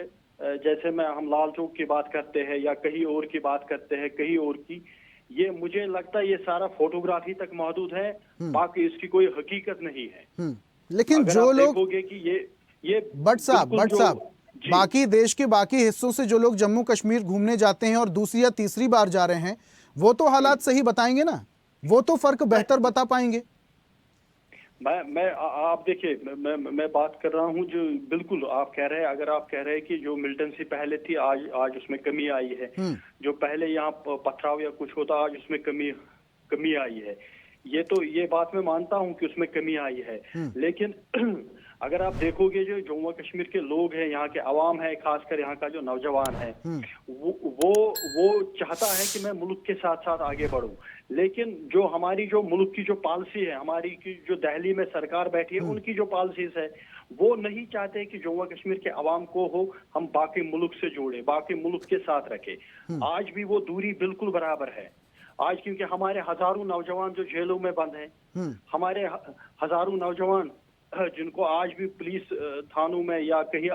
जैसे हम लाल चौक की बात करते हैं या कहीं और की बात करते हैं, कहीं और की, ये मुझे लगता है ये सारा फोटोग्राफी तक मौजूद है, बाकी इसकी कोई हकीकत नहीं है। लेकिन जो लोग देखोगे कि ये भट्ट साहब बाकी देश के बाकी हिस्सों से जो लोग जम्मू कश्मीर घूमने जाते हैं और दूसरी या तीसरी बार जा रहे हैं, वो तो हालात सही बताएंगे ना, वो तो फर्क बेहतर बता पाएंगे। आप देखिए, मैं बात कर रहा हूँ जो बिल्कुल आप कह रहे हैं। अगर आप कह रहे हैं कि जो मिलिटेंसी पहले थी आज उसमें कमी आई है, जो पहले यहाँ पथराव या कुछ होता आज उसमें कमी आई है, ये बात मैं मानता हूँ कि उसमें कमी आई है। लेकिन अगर आप देखोगे जो जम्मू कश्मीर के लोग हैं, यहाँ के अवाम है, खासकर यहाँ का जो नौजवान है, वो चाहता है कि मैं मुल्क के साथ साथ आगे बढ़ूं। लेकिन जो हमारी जो मुल्क की जो पॉलिसी है, हमारी की जो दिल्ली में सरकार बैठी है, उनकी जो पॉलिसीज है, वो नहीं चाहते कि जम्मू कश्मीर के अवाम को हम बाकी मुल्क से जोड़े, बाकी मुल्क के साथ रखे। आज भी वो दूरी बिल्कुल बराबर है। आज क्योंकि हमारे हजारों नौजवान जो जेलों में बंद हैं, हमारे हजारों नौजवान जिनको आज भी पुलिस थानों में या कहीं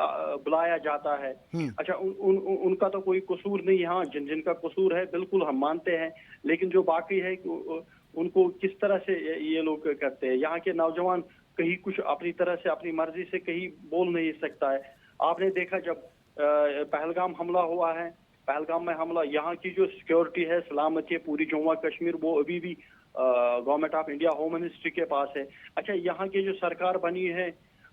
बुलाया जाता है, अच्छा उनका तो कोई कसूर नहीं। हाँ, जिनका कसूर है बिल्कुल हम मानते हैं, लेकिन जो बाकी है उनको किस तरह से ये लोग करते हैं। यहाँ के नौजवान कहीं कुछ अपनी तरह से, अपनी मर्जी से कहीं बोल नहीं सकता है। आपने देखा जब पहलगाम हमला हुआ है, पहलगाम में हमला, यहाँ की जो सिक्योरिटी है, सलामती है पूरी जम्मू कश्मीर, वो अभी भी government of India home ministry के पास है। अच्छा, यहाँ की जो सरकार बनी है,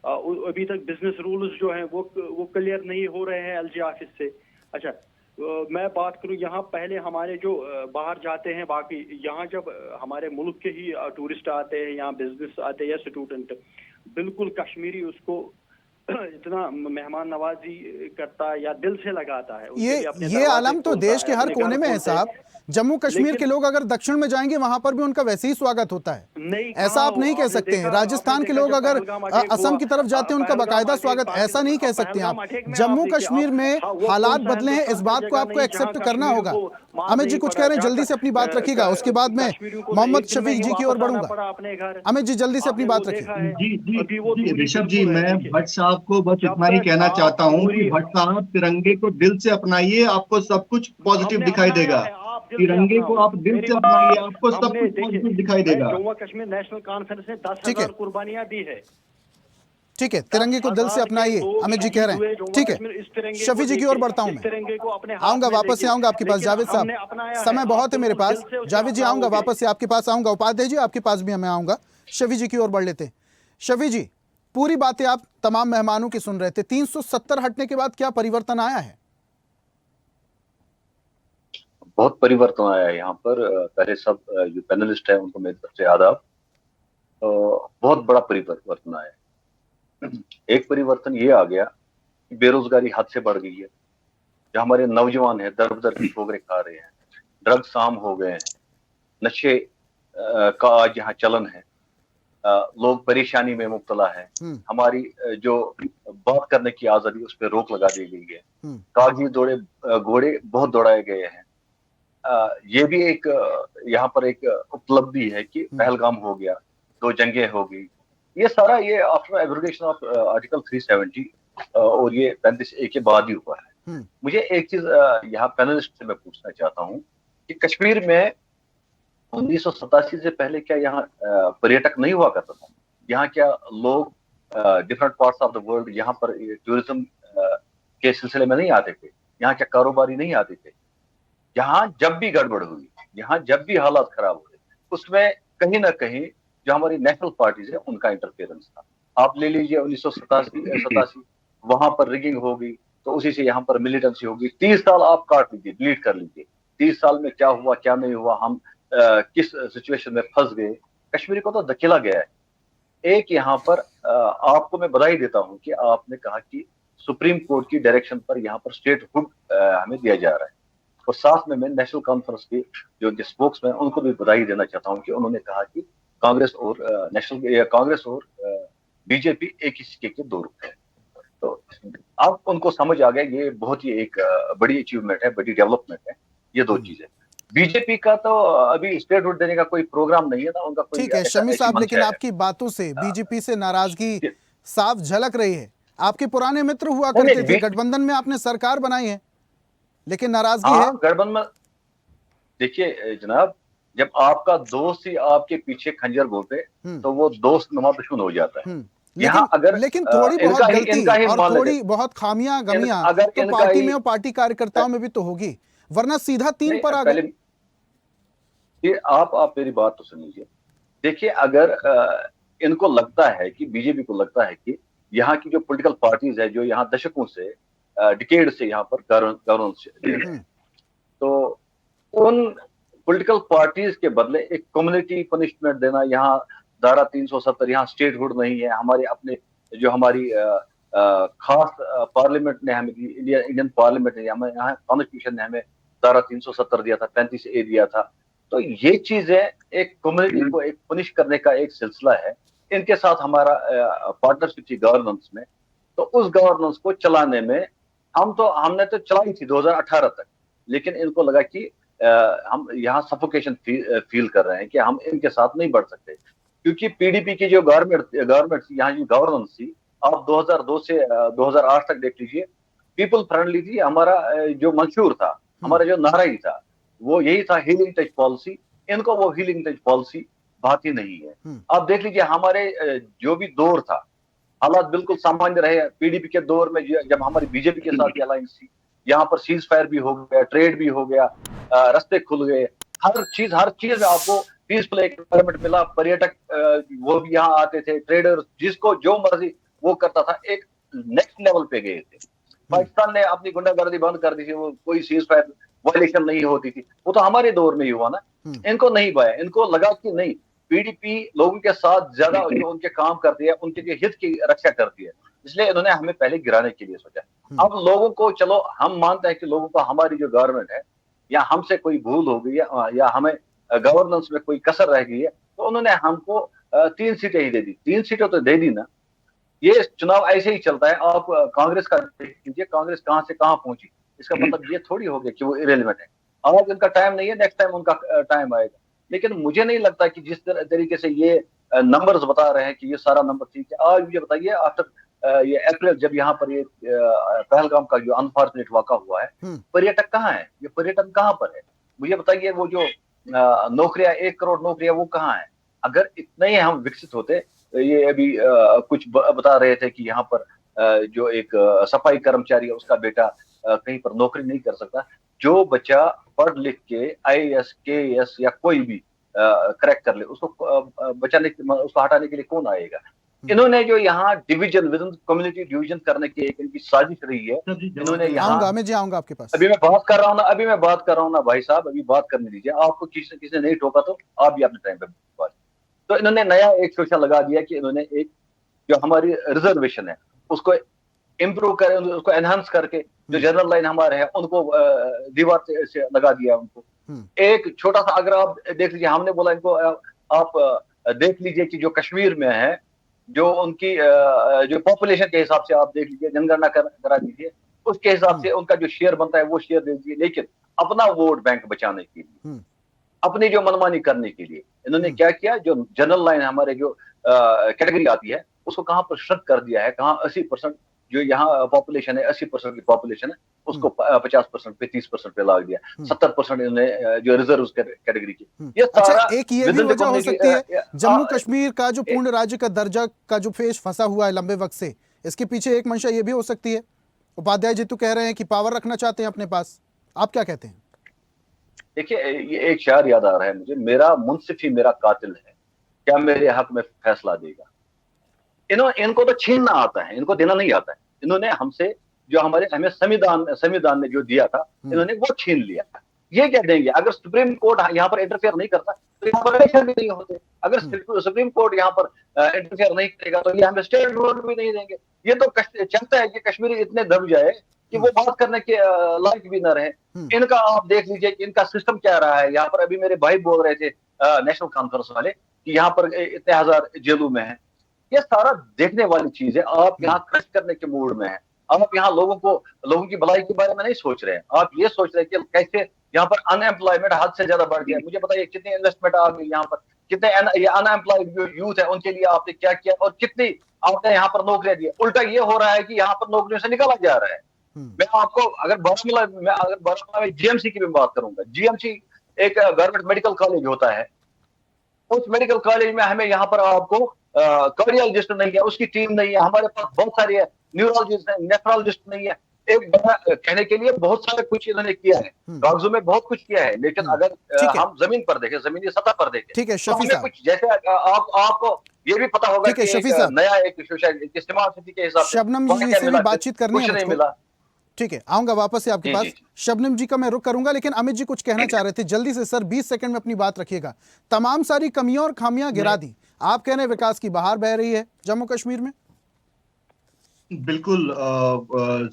अभी तक बिजनेस रूल्स जो हैं वो क्लियर नहीं हो रहे हैं एलजी ऑफिस से। अच्छा, मैं बात करूँ यहाँ पहले हमारे जो बाहर जाते हैं, बाकी यहाँ जब हमारे मुल्क के ही टूरिस्ट आते हैं, यहाँ बिजनेस आते हैं या स्टूडेंट, बिल्कुल कश्मीरी उसको इतना मेहमान नवाजी करता है या दिल से लगाता है। ये आलम तो देश के हर कोने में है साहब। जम्मू कश्मीर के लोग अगर दक्षिण में जाएंगे वहां पर भी उनका वैसे ही स्वागत होता है। ऐसा आप नहीं कह सकते हैं। राजस्थान के लोग अगर असम की तरफ जाते हैं उनका बाकायदा स्वागत, ऐसा नहीं कह सकते आप। जम्मू कश्मीर में हालात बदले हैं, इस बात को आपको एक्सेप्ट करना होगा। अमित जी कुछ कह रहे हैं, जल्दी से अपनी बात रखिएगा, उसके बाद में मोहम्मद शफीक जी की ओर बढ़ूंगा। अमित जी जल्दी से अपनी बात रखिए। ऋषभ जी, मैं भट्ट साहब को बस इतना ही कहना चाहता हूँ कि भट्ट साहब तिरंगे को दिल से अपनाइए, आपको सब कुछ पॉजिटिव दिखाई देगा। तिरंगे को आप दिल से अपनाइए, आपको सब कुछ पॉजिटिव दिखाई देगा। जम्मू कश्मीर नेशनल कॉन्फ्रेंस ने 10,000 कुर्बानियां दी है। ठीक है, तिरंगे को दिल से अपनाइए, अमित जी कह रहे हैं। ठीक है, शफी जी की ओर बढ़ता हूं मैं, आऊंगा वापस से आऊंगा आपके पास। जावेद साहब, समय बहुत है मेरे पास। जावेद जी आऊंगा, वापस से आपके पास आऊंगा। उपाध्याय जी आपके पास भी मैं आऊंगा। शफी जी की ओर बढ़ लेते हैं। शफी जी, पूरी बातें आप तमाम मेहमानों की सुन रहे थे। 370 हटने के बाद क्या परिवर्तन आया है? बहुत परिवर्तन आया है यहाँ पर। पहले सब जो पैनलिस्ट है उनको मेरी तरफ से आदाब। बहुत बड़ा परिवर्तन आया है। एक परिवर्तन ये आ गया कि बेरोजगारी हद से बढ़ गई है। जो हमारे नौजवान हैं दर बदर की ठोकरें खा रहे हैं, ड्रग्स आम हो गए हैं, नशे का आज यहाँ चलन है, लोग परेशानी में मुब्तला है। हमारी जो बात करने की आजादी उस पर रोक लगा दी गई है। कागजी घोड़े बहुत दौड़ाए गए हैं। ये भी एक यहाँ पर एक उपलब्धि है कि पहलगाम हो गया, 2 जंगें हो गई। ये सारा ये आफ्टर एब्रोगेशन ऑफ आर्टिकल 370 और ये 35A के बाद ही हुआ है। मुझे एक चीज यहाँ पैनलिस्ट से मैं पूछना चाहता हूँ कि कश्मीर में 1987 से पहले क्या यहाँ पर्यटक नहीं हुआ करता था? यहाँ क्या लोग different parts of the world यहाँ पर टूरिज्म के सिलसिले में नहीं आते थे? यहाँ क्या कारोबारी नहीं आते थे? यहाँ जब भी गड़बड़ हुई, यहाँ जब भी हालात खराब हुए, उसमें कहीं ना कहीं जो हमारी नेशनल पार्टीज है उनका इंटरफेरेंस था। आप ले लीजिए 1987 वहां पर रिगिंग हो गई, तो उसी से यहाँ पर मिलिटेंसी होगी। 30 साल आप काट लीजिए, डिलीट कर लीजिए। 30 साल में क्या हुआ क्या नहीं हुआ, हम किस सिचुएशन में फंस गए, कश्मीर को तो धकेला गया है। एक यहाँ पर आपको मैं बधाई देता हूँ कि आपने कहा कि सुप्रीम कोर्ट की डायरेक्शन पर यहाँ पर स्टेटहुड हमें दिया जा रहा है। और साथ में मैं नेशनल कॉन्फ्रेंस के जो स्पोक्समैन उनको भी बधाई देना चाहता हूँ कि उन्होंने कहा कि कांग्रेस और बीजेपी एक ही सिक्के के 2 रुख है। तो अब उनको समझ आ गया, ये बहुत ही एक बड़ी अचीवमेंट है, बड़ी डेवलपमेंट है। ये 2 चीजें। बीजेपी का तो अभी स्टेटहुड देने का कोई प्रोग्राम नहीं है ना, उनका कोई। ठीक है शमी साहब, लेकिन आपकी बातों से बीजेपी से नाराजगी साफ झलक रही है। आपके पुराने मित्र हुआ करते थे, गठबंधन में आपने सरकार बनाई है, लेकिन नाराजगी है। गठबंधन में देखिए जनाब, जब आपका दोस्त ही आपके पीछे खंजर घोंपे तो वो दोस्त नुमा दुश्मन हो जाता है। लेकिन थोड़ी बहुत गलती और थोड़ी बहुत खामियां गमियां तो पार्टी में और पार्टी कार्यकर्ताओं में भी तो होगी, वरना सीधा 3 पर आ गए। आप मेरी बात तो सुन लीजिए। देखिए, अगर इनको लगता है कि बीजेपी को लगता है कि यहाँ की जो पॉलिटिकल पार्टीज है जो यहाँ दशकों से डिकेड से यहाँ पर गवर्नेंस दे रहे हैं, तो उन पॉलिटिकल पार्टीज के बदले एक कम्युनिटी पनिशमेंट देना, यहाँ धारा 370, यहाँ स्टेटहुड नहीं है, हमारे अपने जो हमारी खास पार्लियामेंट ने हमें इंडियन पार्लियामेंट ने हमें, यहाँ कॉन्स्टिट्यूशन ने हमें धारा 370 दिया था, 35A दिया था। तो ये चीजें एक कम्युनिटी को एक पनिश करने का एक सिलसिला है। इनके साथ हमारा पार्टनरशिप थी गवर्नेंस में, तो उस गवर्नेंस को चलाने में हमने तो चलाई थी 2018 तक, लेकिन इनको लगा कि हम यहाँ सफोकेशन फील कर रहे हैं कि हम इनके साथ नहीं बढ़ सकते, क्योंकि पीडीपी की जो गवर्नमेंट यहाँ की गवर्नेंस थी, आप 2002 से 2008 तक देख लीजिए, पीपल फ्रेंडली थी। हमारा जो मंशूर था, हमारा जो नारा ही था, वो यही था, हीलिंग टच पॉलिसी। इनको वो हीलिंग टच पॉलिसी भाती नहीं है। आप देख लीजिए, हमारे जो भी दौर था, हालात बिल्कुल सामान्य रहे। पीडीपी के दौर में जब हमारी बीजेपी के साथ अलायंस थी, यहाँ पर सीज फायर भी हो गया, ट्रेड भी हो गया, रास्ते खुल गए, हर चीज में आपको पीसफुल एनवायरनमेंट मिला। पर्यटक वो भी यहाँ आते थे, ट्रेडर जिसको जो मर्जी वो करता था, एक नेक्स्ट लेवल पे गए थे। पाकिस्तान ने अपनी गुंडागर्दी बंद कर दी थी, वो कोई सीज फायर वायलेशन नहीं होती थी, वो तो हमारे दौर में ही हुआ ना। इनको नहीं पाया, इनको लगा कि नहीं, पीडीपी लोगों के साथ ज्यादा जो उनके काम करती है, उनके जो हित की रक्षा करती है, इसलिए इन्होंने हमें पहले गिराने के लिए सोचा। अब लोगों को, चलो हम मानते हैं कि लोगों को हमारी जो गवर्नमेंट है, या हमसे कोई भूल हो गई है, या हमें गवर्नेंस में कोई कसर रह गई है, तो उन्होंने हमको 3 सीटें ही दे दी। 3 सीटें तो दे दी ना। ये चुनाव ऐसे ही चलता है। आप कांग्रेस का देख लीजिए, कांग्रेस कहां से कहां पहुंची। इसका मतलब ये थोड़ी हो गया कि वो इरेलेवेंट है। आज उनका टाइम नहीं है, नेक्स्ट टाइम उनका टाइम आएगा। लेकिन मुझे नहीं लगता कि जिस तरीके से ये नंबर्स बता रहे हैं कि ये सारा नंबर ठीक है। आज मुझे बताइए, आफ्टर ये अप्रैल, जब यहाँ पर ये पहलगाम का जो अनफॉर्चुनेट वाक़ा हुआ है, पर्यटक कहाँ है? ये पर्यटन कहाँ पर है? मुझे बताइए, वो जो नौकरियां, 1 करोड़ नौकरियां, वो कहाँ है? अगर इतने ही हम विकसित होते, ये अभी कुछ बता रहे थे कि यहाँ पर जो एक सफाई कर्मचारी है, उसका बेटा कहीं पर नौकरी नहीं कर सकता। जो बच्चा पढ़ लिख के IAS, KAS या कोई भी क्रैक कर ले, उसको बचाने, उसको हटाने के लिए कौन आएगा? इन्होंने जो यहाँ division with in community division करने की एक इनकी साजिश रही है। इन्होंने यहाँ आऊंगा आपके पास। अभी मैं बात कर रहा हूँ ना भाई साहब, अभी बात करने दीजिए। आपको किसी ने नहीं टोका तो आप भी अपने टाइम पे बात। तो इन्होंने नया एक शोशा लगा दिया कि इन्होंने एक जो हमारी रिजर्वेशन है उसको इम्प्रूव करें, उसको एनहांस करके जो जनरल लाइन हमारे हैं उनको दीवार से लगा दिया उनको। एक छोटा सा अगर आप देख लीजिए, हमने बोला इनको आप देख लीजिए कि जो कश्मीर में है, जो उनकी जो पॉपुलेशन के हिसाब से आप देख लीजिए, जनगणना करा दीजिए, उसके हिसाब से उनका जो शेयर बनता है वो शेयर दे दीजिए। लेकिन अपना वोट बैंक बचाने के लिए, अपनी जो मनमानी करने के लिए इन्होंने क्या किया, जो जनरल लाइन हमारे जो कैटेगरी आती है उसको कहां पर श्रक कर दिया है। कहां 80% जो यहाँ पॉपुलेशन है, 80% की पॉपुलेशन है, उसको 50% पे 30% पे ला दिया। 70% इन्होंने जो रिजर्व कैटेगरी की। ये अच्छा, एक ये भी वजह हो सकती है जम्मू कश्मीर का जो पूर्ण राज्य का दर्जा का जो फेस फंसा हुआ है लंबे वक्त से, इसके पीछे एक मंशा ये भी हो सकती है। उपाध्याय जी तो कह रहे हैं कि पावर रखना चाहते हैं अपने पास, आप क्या कहते हैं? देखिए, ये एक शायर याद आ रहा है मुझे, मेरा मुंसिफ ही मेरा कातिल है, क्या मेरे हक में फैसला देगा। इनको तो छीनना आता है, इनको देना नहीं आता है। इन्होंने हमसे जो हमें संविधान ने जो दिया था, इन्होंने वो छीन लिया। ये क्या देंगे? अगर सुप्रीम कोर्ट यहाँ पर इंटरफेयर नहीं करता तो यहाँ पर इलेक्शन भी नहीं होते। अगर सुप्रीम कोर्ट यहाँ पर इंटरफेयर नहीं करेगा तो ये हमें स्टेट बोर्ड भी नहीं देंगे। ये तो चाहता है कि कश्मीरी इतने दब जाए कि वो बात करने के लायक भी न रहे। इनका आप देख लीजिए कि इनका सिस्टम क्या रहा है। यहाँ पर अभी मेरे भाई बोल रहे थे नेशनल कॉन्फ्रेंस वाले कि यहाँ पर इतने हजार जेलों में है। ये सारा देखने वाली चीज है। आप यहाँ क्रश करने के मूड में है। आप यहाँ लोगों की भलाई के बारे में नहीं सोच रहे हैं। आप ये सोच रहे हैं कि कैसे यहाँ पर अनएम्प्लॉयमेंट हद से ज्यादा बढ़ गया। मुझे बताइए कितनी इन्वेस्टमेंट आ गई यहाँ पर, कितने ये अनएम्प्लॉयड जो यूथ है उनके लिए आपने क्या किया और कितनी आपने यहाँ पर नौकरियां दी। उल्टा ये हो रहा है कि यहाँ पर नौकरियों से निकाला जा रहा है। मैं आपको अगर बारामूला में जीएमसी की भी बात करूंगा, जीएमसी एक गवर्नमेंट मेडिकल कॉलेज होता है। उस मेडिकल कॉलेज में हमें यहाँ पर आपको कार्डियोलॉजिस्ट नहीं है, उसकी टीम नहीं है। हमारे पास बहुत सारी है, न्यूरोलॉजिस्ट है, नेफ्रोलॉजिस्ट नहीं है। एक बड़ा कहने के लिए बहुत सारे कुछ इन्होंने किया है, कागजों में बहुत कुछ किया है। लेकिन अगर हम जमीन पर देखें, जमीनी सतह पर देखें, ठीक है शफी साहब, कुछ जैसे आपको ये भी पता होगा कि नया एक सोसाइटी स्मार्ट सिटी के हिसाब से शबनम जी से भी बातचीत करनी है, नहीं मिला। ठीक है, आऊंगा वापस से आपके पास। शबनम जी का मैं रुख करूंगा, लेकिन अमित जी कुछ कहना चाह रहे थे, जल्दी से सर 20 सेकंड में अपनी बात रखिएगा। तमाम सारी कमियां और खामियां गिरा दी, आप कह रहे हैं विकास की बहार बह रही है जम्मू कश्मीर में। बिल्कुल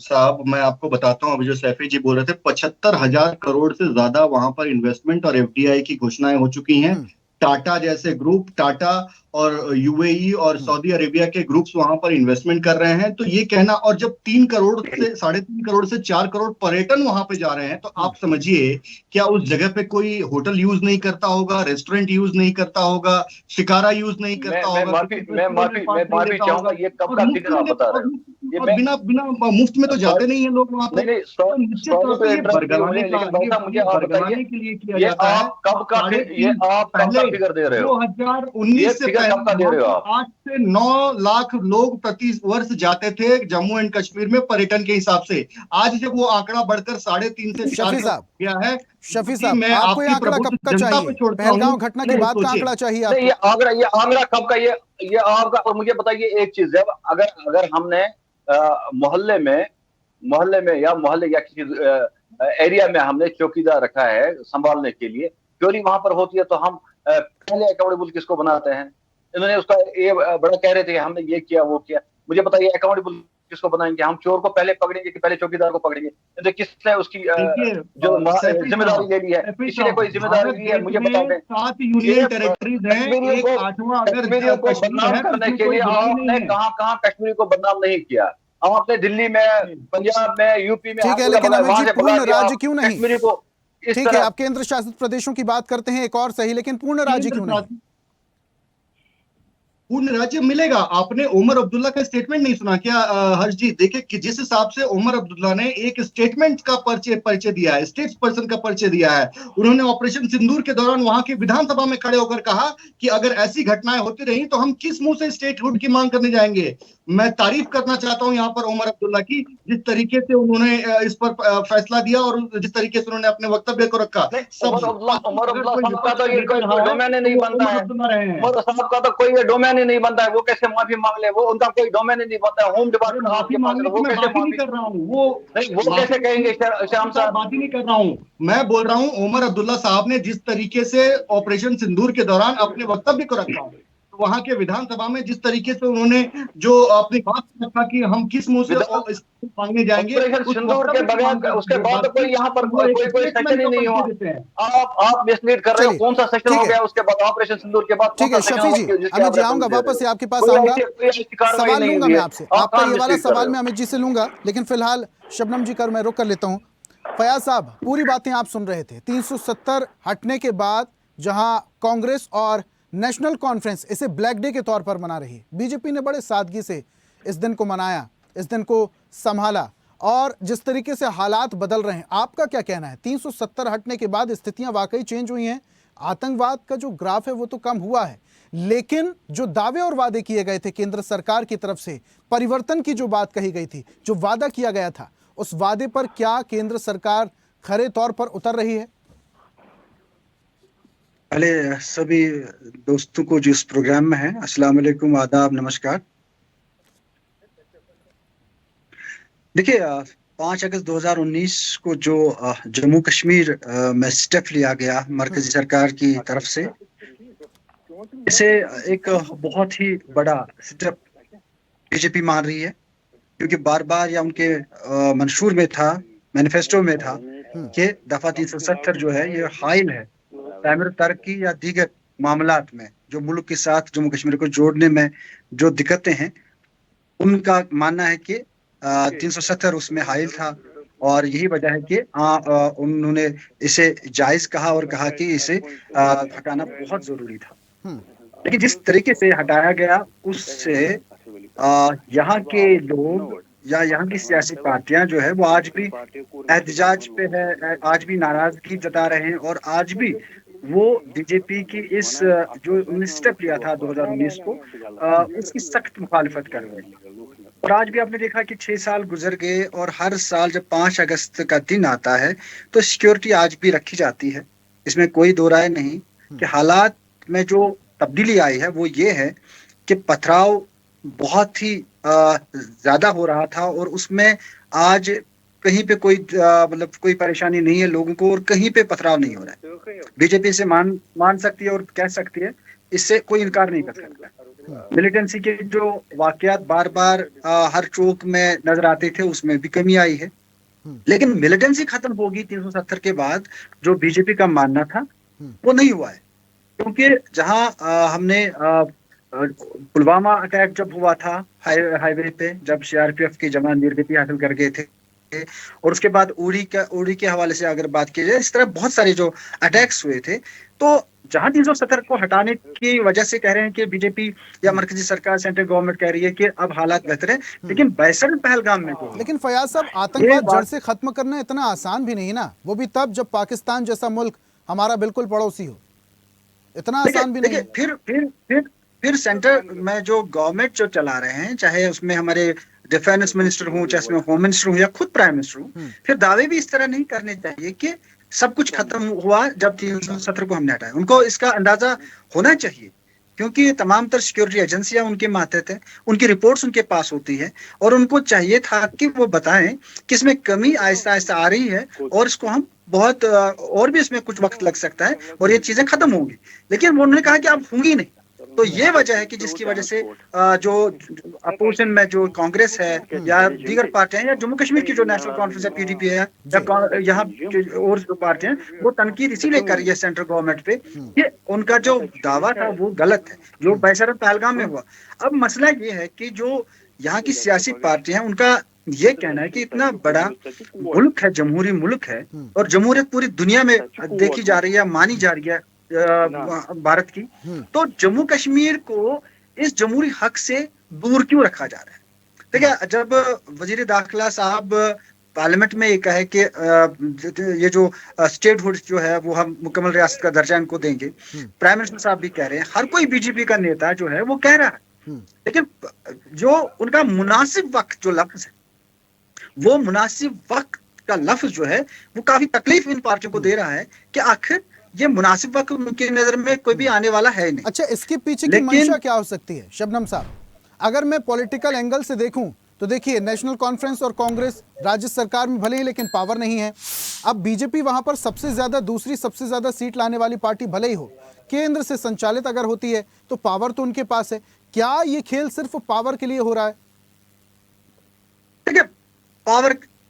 साहब, मैं आपको बताता हूं, अभी जो सैफी जी बोल रहे थे 75,000 करोड़ से ज्यादा वहां पर इन्वेस्टमेंट और एफडीआई की घोषणाएं हो चुकी हैं। टाटा जैसे ग्रुप, टाटा और यूएई और सऊदी अरेबिया के ग्रुप्स वहां पर इन्वेस्टमेंट कर रहे हैं। तो ये कहना, और जब 3 करोड़ से 3.5 करोड़ से 4 करोड़ पर्यटन वहां पे जा रहे हैं, तो आप समझिए क्या उस जगह पे कोई होटल यूज नहीं करता होगा, रेस्टोरेंट यूज नहीं करता होगा, शिकारा यूज नहीं करता होगा। मैं माफी चाहूंगा, ये कब का फिगर आप बता रहे हैं? ये बिना मुफ्त में तो जाते नहीं है लोग वहां पे। निश्चित तौर पर ये बरगलाने के लिए किया जाता है। कब का फिगर दे रहे हो? 2019 से पहले 8 से 9 लाख लोग प्रति वर्ष जाते थे जम्मू एंड कश्मीर में पर्यटन के हिसाब से। आज जब वो आंकड़ा बढ़कर 3.5 से 4 गया है। शफी साहब, आपको ये आंकड़ा कब का चाहिए? पहलगांव घटना के बाद का आंकड़ा चाहिए आपको? ये आंकड़ा कब का? ये आपका। और मुझे बताइए एक चीज, जब अगर हमने मोहल्ले या किसी एरिया में हमने चौकीदार रखा है संभालने के लिए, चोरी वहां पर होती है तो हम पहले अकाउंटेबल किसको बनाते हैं? इन्होंने उसका ये बड़ा कह रहे थे कि हमने ये किया वो किया। मुझे बताइए अकाउंटेबल किसको बनाएंगे? हम चोर को पहले पकड़ेंगे कि पहले चौकीदार को पकड़ेंगे? तो किसने उसकी जो जिम्मेदारी ले ली है? किसी ने कोई जिम्मेदारी ली है? मुझे बता दें। 7 यूनियन टेरिटरीज हैं, एक 8वां अगर कश्मीरियों को बदनाम करने के लिए आपने कहां कश्मीरी को बदनाम नहीं किया? आपने दिल्ली में, पंजाब में, यूपी में, ठीक है, लेकिन अमित जी पूर्ण राज्य क्यों नहीं? कश्मीरी को ठीक है, आप केंद्र शासित प्रदेशों की बात करते हैं एक और सही, लेकिन पूर्ण राज्य क्यों नहीं? पूर्ण राज्य मिलेगा। आपने उमर अब्दुल्ला का स्टेटमेंट नहीं सुना क्या हर्ष जी? देखिए कि जिस हिसाब से उमर अब्दुल्ला ने एक स्टेटमेंट का परिचय दिया है, स्टेट्स पर्सन का परिचय दिया है। उन्होंने ऑपरेशन सिंदूर के दौरान वहां की विधानसभा में खड़े होकर कहा कि अगर ऐसी घटनाएं होती रही तो हम किस मुंह से स्टेटहुड की मांग करने जाएंगे। मैं तारीफ करना चाहता हूं यहाँ पर उमर अब्दुल्ला की, जिस तरीके से उन्होंने इस पर फैसला दिया और जिस तरीके से उन्होंने अपने वक्तव्य को रखा। उमर अब्दुल्ला साहब का तो ये कोई डोमेन नहीं बनता है। उमर साहब का तो कोई डोमेन ही नहीं बनता है, वो कैसे माफी मांग ले? वो उनका कोई डोमेन ही नहीं बनता है, होम डिपार्टमेंट माफी मांगने की मैं बात ही नहीं कर रहा हूँ, वो कैसे कहेंगे श्याम साहब? बात ही नहीं कर रहा हूँ। मैं बोल रहा हूँ उमर अब्दुल्ला साहब ने जिस तरीके से ऑपरेशन सिंदूर के दौरान अपने वक्तव्य को रखा, वहां के विधानसभा में जिस तरीके से उन्होंने जो अपनी बात रखा कि हम किस मुंह से मांगने जाएंगे, ऑपरेशन सिंदूर के बगैर उसके बाद तो कोई यहाँ पर कोई सेक्शन ही नहीं हुआ। आप मिसलीड कर रहे हो, कौन सा सेक्शन हो गया उसके बाद ऑपरेशन सिंदूर के बाद? ठीक है शफी जी, अमित जी आऊंगा वापस से आपके पास आऊंगा, सवाल लूंगा मैं आपसे, आपका ये वाला सवाल मैं अमित जी से लूंगा, लेकिन फिलहाल शबनम जी कर मैं रुक कर लेता हूँ। फयाज साहब, पूरी बातें आप सुन रहे थे। 370 हटने के बाद जहां कांग्रेस और नेशनल कॉन्फ्रेंस इसे ब्लैक डे के तौर पर मना रही, बीजेपी ने बड़े सादगी से इस दिन को मनाया, इस दिन को संभाला, और जिस तरीके से हालात बदल रहे हैं, आपका क्या कहना है? 370 हटने के बाद स्थितियां वाकई चेंज हुई हैं, आतंकवाद का जो ग्राफ है वो तो कम हुआ है, लेकिन जो दावे और वादे किए गए थे केंद्र सरकार की तरफ से, परिवर्तन की जो बात कही गई थी, जो वादा किया गया था, उस वादे पर क्या केंद्र सरकार खरे तौर पर उतर रही है? पहले सभी दोस्तों को जो इस प्रोग्राम में है, अस्सलाम वालेकुम, आदाब, नमस्कार। देखिए 5 अगस्त 2019 को जो जम्मू कश्मीर में स्टेप लिया गया मरकजी सरकार की तरफ से, इसे एक बहुत ही बड़ा स्टेप बीजेपी मान रही है, क्योंकि बार बार या उनके मंशूर में था, मैनिफेस्टो में था कि दफा 370 जो है ये हाइल है तामीर तरक्की या दीगर मामलात में, जो मुल्क के साथ जम्मू कश्मीर को जोड़ने में जो दिक्कतें हैं, उनका मानना है कि 370 उसमें हाइल था, और यही वजह है कि उन्होंने इसे जायज कहा और कहा कि इसे हटाना बहुत जरूरी था। लेकिन जिस तरीके से हटाया गया उससे यहाँ के लोग या यहाँ की सियासी पार्टियां जो है वो आज भी एहतजाज पे है, आज भी नाराजगी जता रहे हैं, और आज भी वो बीजेपी की इस जो स्टेप लिया था 2019 को उसकी सख्त मुखालिफत कर रहे हैं। और आज भी आपने देखा कि 6 साल गुजर गए, और हर साल जब 5 अगस्त का दिन आता है तो सिक्योरिटी आज भी रखी जाती है, इसमें कोई दो राय नहीं कि हालात में जो तब्दीली आई है वो ये है कि पथराव बहुत ही ज्यादा हो रहा था, और उसमें आज कहीं पे कोई मतलब कोई परेशानी नहीं है लोगों को, और कहीं पे पथराव नहीं हो रहा है। बीजेपी से मान सकती है और कह सकती है, इससे कोई इनकार नहीं कर सकता। मिलिटेंसी के जो वाकयात बार बार हर चौक में नजर आते थे, उसमें भी कमी आई है, लेकिन मिलिटेंसी खत्म होगी 370 के बाद, जो बीजेपी का मानना था वो नहीं हुआ है। क्योंकि जहां हमने पुलवामा अटैक जब हुआ था हाईवे पे, जब सीआरपीएफ के जवान वीरगति हासिल कर गए थे, और उसके बाद उड़ी के हवाले से अगर बात की जाए, इस तरह बहुत सारे जो अटैक्स हुए थे, तो जहां 370 को हटाने की वजह से कह रहे हैं कि बीजेपी या मरकजी सरकार, सेंट्रल गवर्नमेंट कह रही है कि अब हालात बेहतर है, लेकिन बैसन पहलगाम में तो, लेकिन फयाज साहब, आतंकवाद जड़ से खत्म करना इतना आसान भी नहीं ना, वो भी तब जब पाकिस्तान जैसा मुल्क हमारा बिल्कुल पड़ोसी हो, इतना आसान भी नहीं। फिर सेंटर में जो गवर्नमेंट जो चला रहे हैं, चाहे उसमें हमारे डिफेंस मिनिस्टर हूँ, चाहे उसमें होम मिनिस्टर हूँ या खुद प्राइम मिनिस्टर हूँ, फिर दावे भी इस तरह नहीं करने चाहिए कि सब कुछ खत्म हुआ जब 370 को हमने हटाया। उनको इसका अंदाजा होना चाहिए, क्योंकि तमाम तर सिक्योरिटी एजेंसियां उनके मातहत है, उनकी रिपोर्ट्स उनके पास होती है, और उनको चाहिए था कि वो बताएं कि इसमें कमी आहिस्ता आहिस्ता आ रही है, और इसको हम बहुत और भी इसमें कुछ वक्त लग सकता है और ये चीजें खत्म होंगी, लेकिन वो उन्होंने कहा कि अब होंगी नहीं। तो ये वजह है कि जिसकी वजह से जो अपोजिशन में जो कांग्रेस है या दीगर पार्टियां या जम्मू कश्मीर की जो नेशनल कॉन्फ्रेंस है पीडीपी है या यहाँ और जो पार्टियां, वो तनकीद इसीलिए कर रही है सेंट्रल गवर्नमेंट पे कि उनका जो दावा था वो गलत है, जो बैशरत पहलगाम में हुआ। अब मसला ये है कि जो यहाँ की सियासी पार्टियां, उनका ये कहना है कि इतना बड़ा मुल्क है, जमहूरी मुल्क है, और जमहूरियत पूरी दुनिया में देखी जा रही है, मानी जा रही है भारत की, तो जम्मू कश्मीर को इस जमहूरी हक से दूर क्यों रखा जा रहा है? देखिए, जब वजीर दाखिला साहब पार्लियामेंट में ये कहे कि ये जो स्टेटहुड जो है वो हम मुकम्मल रियासत का दर्जा इनको देंगे, प्राइम मिनिस्टर साहब भी कह रहे हैं, हर कोई बीजेपी का नेता जो है वो कह रहा है, लेकिन जो उनका मुनासिब वक्त जो लफ्ज है, वो मुनासिब वक्त का लफ्ज जो है वो काफी तकलीफ इन पार्टियों को दे रहा है कि आखिर ये मुनासिब वक्त उनकी नजर में कोई भी आने वाला है नहीं। अच्छा, इसके पीछे की मंशा क्या हो सकती है शबनम साहब? अगर मैं पॉलिटिकल एंगल से देखूं तो देखिए, नेशनल कॉन्फ्रेंस और कांग्रेस राज्य सरकार में भले ही लेकिन पावर नहीं है। अब बीजेपी वहां पर दूसरी सबसे ज्यादा सीट लाने वाली पार्टी भले ही हो, केंद्र से संचालित अगर होती है तो पावर तो उनके पास है। क्या ये खेल सिर्फ पावर के लिए हो रहा है? देखिए,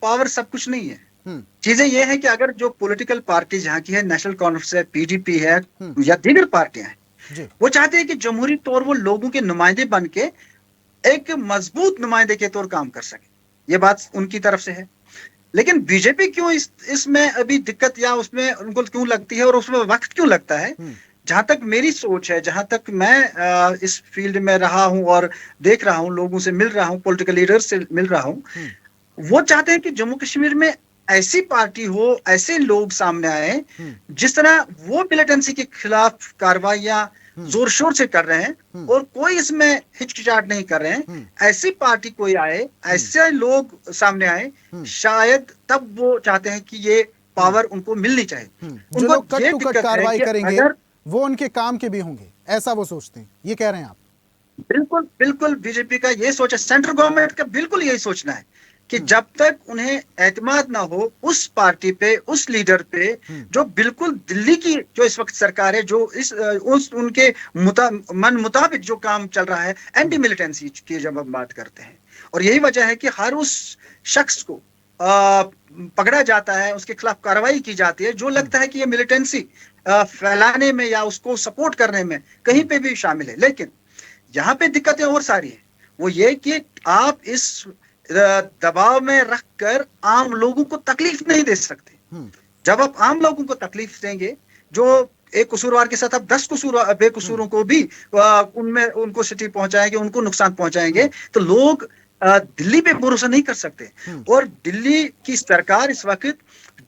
पावर सब कुछ नहीं है। चीजें ये है कि अगर जो पॉलिटिकल पार्टी जहाँ की है, नेशनल कॉन्फ्रेंस है, पीडीपी है या दीगर पार्टियां हैं, वो चाहते हैं कि जमहूरी तौर वो लोगों के नुमाइंदे बन के एक मजबूत नुमाइंदे के तौर काम कर सके। ये बात उनकी तरफ से है। लेकिन बीजेपी क्यों इसमें अभी दिक्कत या उसमें उनको क्यों लगती है और उसमें वक्त क्यों लगता है? जहां तक मेरी सोच है, जहां तक मैं इस फील्ड में रहा हूं और देख रहा हूं, लोगों से मिल रहा हूं, पॉलिटिकल लीडर से मिल रहा हूं, वो चाहते हैं कि जम्मू कश्मीर में ऐसी पार्टी हो, ऐसे लोग सामने आए जिस तरह वो मिलिटेंसी के खिलाफ कार्रवाइयां जोर शोर से कर रहे हैं और कोई इसमें हिचकिचाहट नहीं कर रहे हैं। ऐसी पार्टी कोई आए, ऐसे लोग सामने आए, शायद तब वो चाहते हैं कि ये पावर उनको मिलनी चाहिए। जो लोग कट टू कट कार्रवाई करेंगे वो उनके काम के भी होंगे, ऐसा वो सोचते हैं। ये कह रहे हैं आप? बिल्कुल बिल्कुल, बीजेपी का ये सोच है, सेंट्रल गवर्नमेंट का बिल्कुल यही सोचना है कि जब तक उन्हें एतमाद ना हो उस पार्टी पे, उस लीडर पे, जो बिल्कुल दिल्ली की जो इस वक्त सरकार है, जो उनके मन मुताबिक जो काम चल रहा है, एंटी मिलिटेंसी की जब हम बात करते हैं। और यही वजह है कि हर उस शख्स को पकड़ा जाता है, उसके खिलाफ कार्रवाई की जाती है जो लगता है कि ये मिलिटेंसी फैलाने में या उसको सपोर्ट करने में कहीं पे भी शामिल है। लेकिन यहाँ पे दिक्कतें और सारी है। वो ये कि आप इस दबाव में रखकर आम लोगों को तकलीफ नहीं दे सकते। जब आप आम लोगों को तकलीफ देंगे, जो एक कसूरवार के साथ आप 10 बेकसूरों को भी उनको क्षति पहुंचाएंगे, उनको नुकसान पहुंचाएंगे, तो लोग दिल्ली पे भरोसा नहीं कर सकते। और दिल्ली की सरकार इस वक्त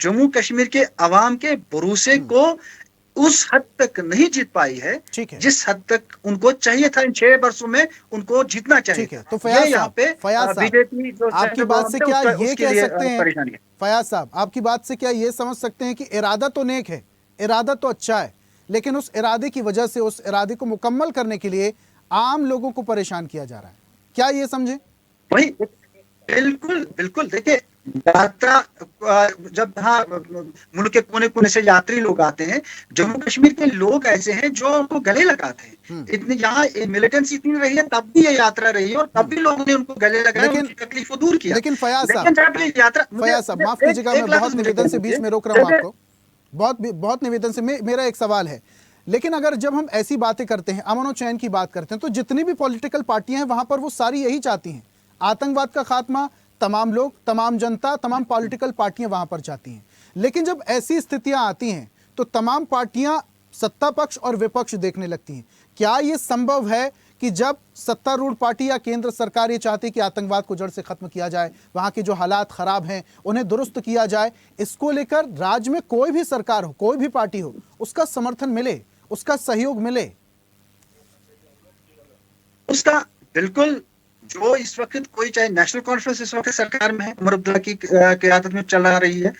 जम्मू कश्मीर के अवाम के भरोसे को उस हद तक नहीं जीत पाई है जिस हद तक उनको चाहिए था। इन 6 वर्षों में उनको जीतना चाहिए। ठीक है, तो फयाज साहब, बीजेपी आपकी बात से क्या ये कह सकते हैं, फयाज साहब आपकी बात से क्या ये समझ सकते हैं कि इरादा तो नेक है, इरादा तो अच्छा है, लेकिन उस इरादे की वजह से, उस इरादे को मुकम्मल करने के लिए आम लोगों को परेशान किया जा रहा है? क्या ये समझे? वही, बिल्कुल बिल्कुल। देखिए, यात्रा जब यहाँ मुल्क के कोने कोने से यात्री लोग आते हैं, जम्मू कश्मीर के लोग ऐसे हैं जो उनको गले लगाते हैं। इतनी यहाँ मिलिटेंसी इतनी रही है, तब भी ये यात्रा रही है और तब भी लोगों ने उनको गले लगाया, उनकी तकलीफ को दूर किया। लेकिन फयाज साहब माफ कीजिएगा, मैं बहुत निवेदन से बीच में रोक रहा हूँ आपको, बहुत निवेदन से। मेरा एक सवाल है, लेकिन अगर जब हम ऐसी बातें करते हैं, अमन और चैन की बात करते हैं, तो जितनी भी पॉलिटिकल पार्टियां हैं वहां पर वो सारी यही चाहती हैं, आतंकवाद का खात्मा। तमाम लोग, तमाम जनता, तमाम पॉलिटिकल पार्टियां वहां पर चाहती हैं। लेकिन जब ऐसी स्थितियां आती हैं तो तमाम पार्टियां सत्ता पक्ष और विपक्ष देखने लगती हैं। क्या यह संभव है कि जब सत्तारूढ़ पार्टी या केंद्र सरकार ये चाहती है कि आतंकवाद को जड़ से खत्म किया जाए, वहां के जो हालात खराब हैं उन्हें दुरुस्त किया जाए, इसको लेकर राज्य में कोई भी सरकार हो, कोई भी पार्टी हो, उसका समर्थन मिले, उसका सहयोग मिले? उसका बिल्कुल, जो इस वक्त कोई, चाहे नेशनल कॉन्फ्रेंस इस वक्त सरकार में है, उमर अब्दुल्ला की क़यादत में चला रही है,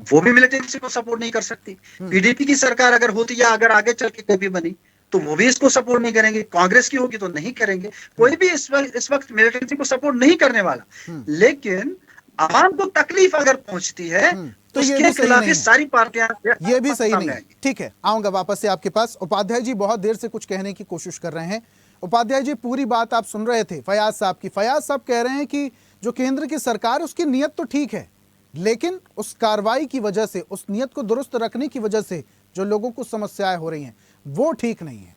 वो भी मिलिटेंसी को सपोर्ट नहीं कर सकती। पीडीपी की सरकार अगर होती या अगर आगे चल के कभी बनी तो वो भी इसको सपोर्ट नहीं करेंगे। कांग्रेस की होगी तो नहीं करेंगे। कोई भी इस वक्त मिलिटेंसी को सपोर्ट नहीं करने वाला। लेकिन आवाम को तकलीफ अगर पहुंचती है तो इसके खिलाफ सारी पार्टियां, ये भी सही नहीं है। ठीक है, आऊंगा वापस से आपके पास। उपाध्याय जी बहुत देर से कुछ कहने की कोशिश कर रहे हैं। उपाध्याय जी, पूरी बात आप सुन रहे थे फयाज साहब की। फयाज साहब कह रहे हैं कि जो केंद्र की सरकार, उसकी नीयत तो ठीक है, लेकिन उस कार्रवाई की वजह से, उस नीयत को दुरुस्त रखने की वजह से जो लोगों को समस्याएं हो रही हैं वो ठीक नहीं है।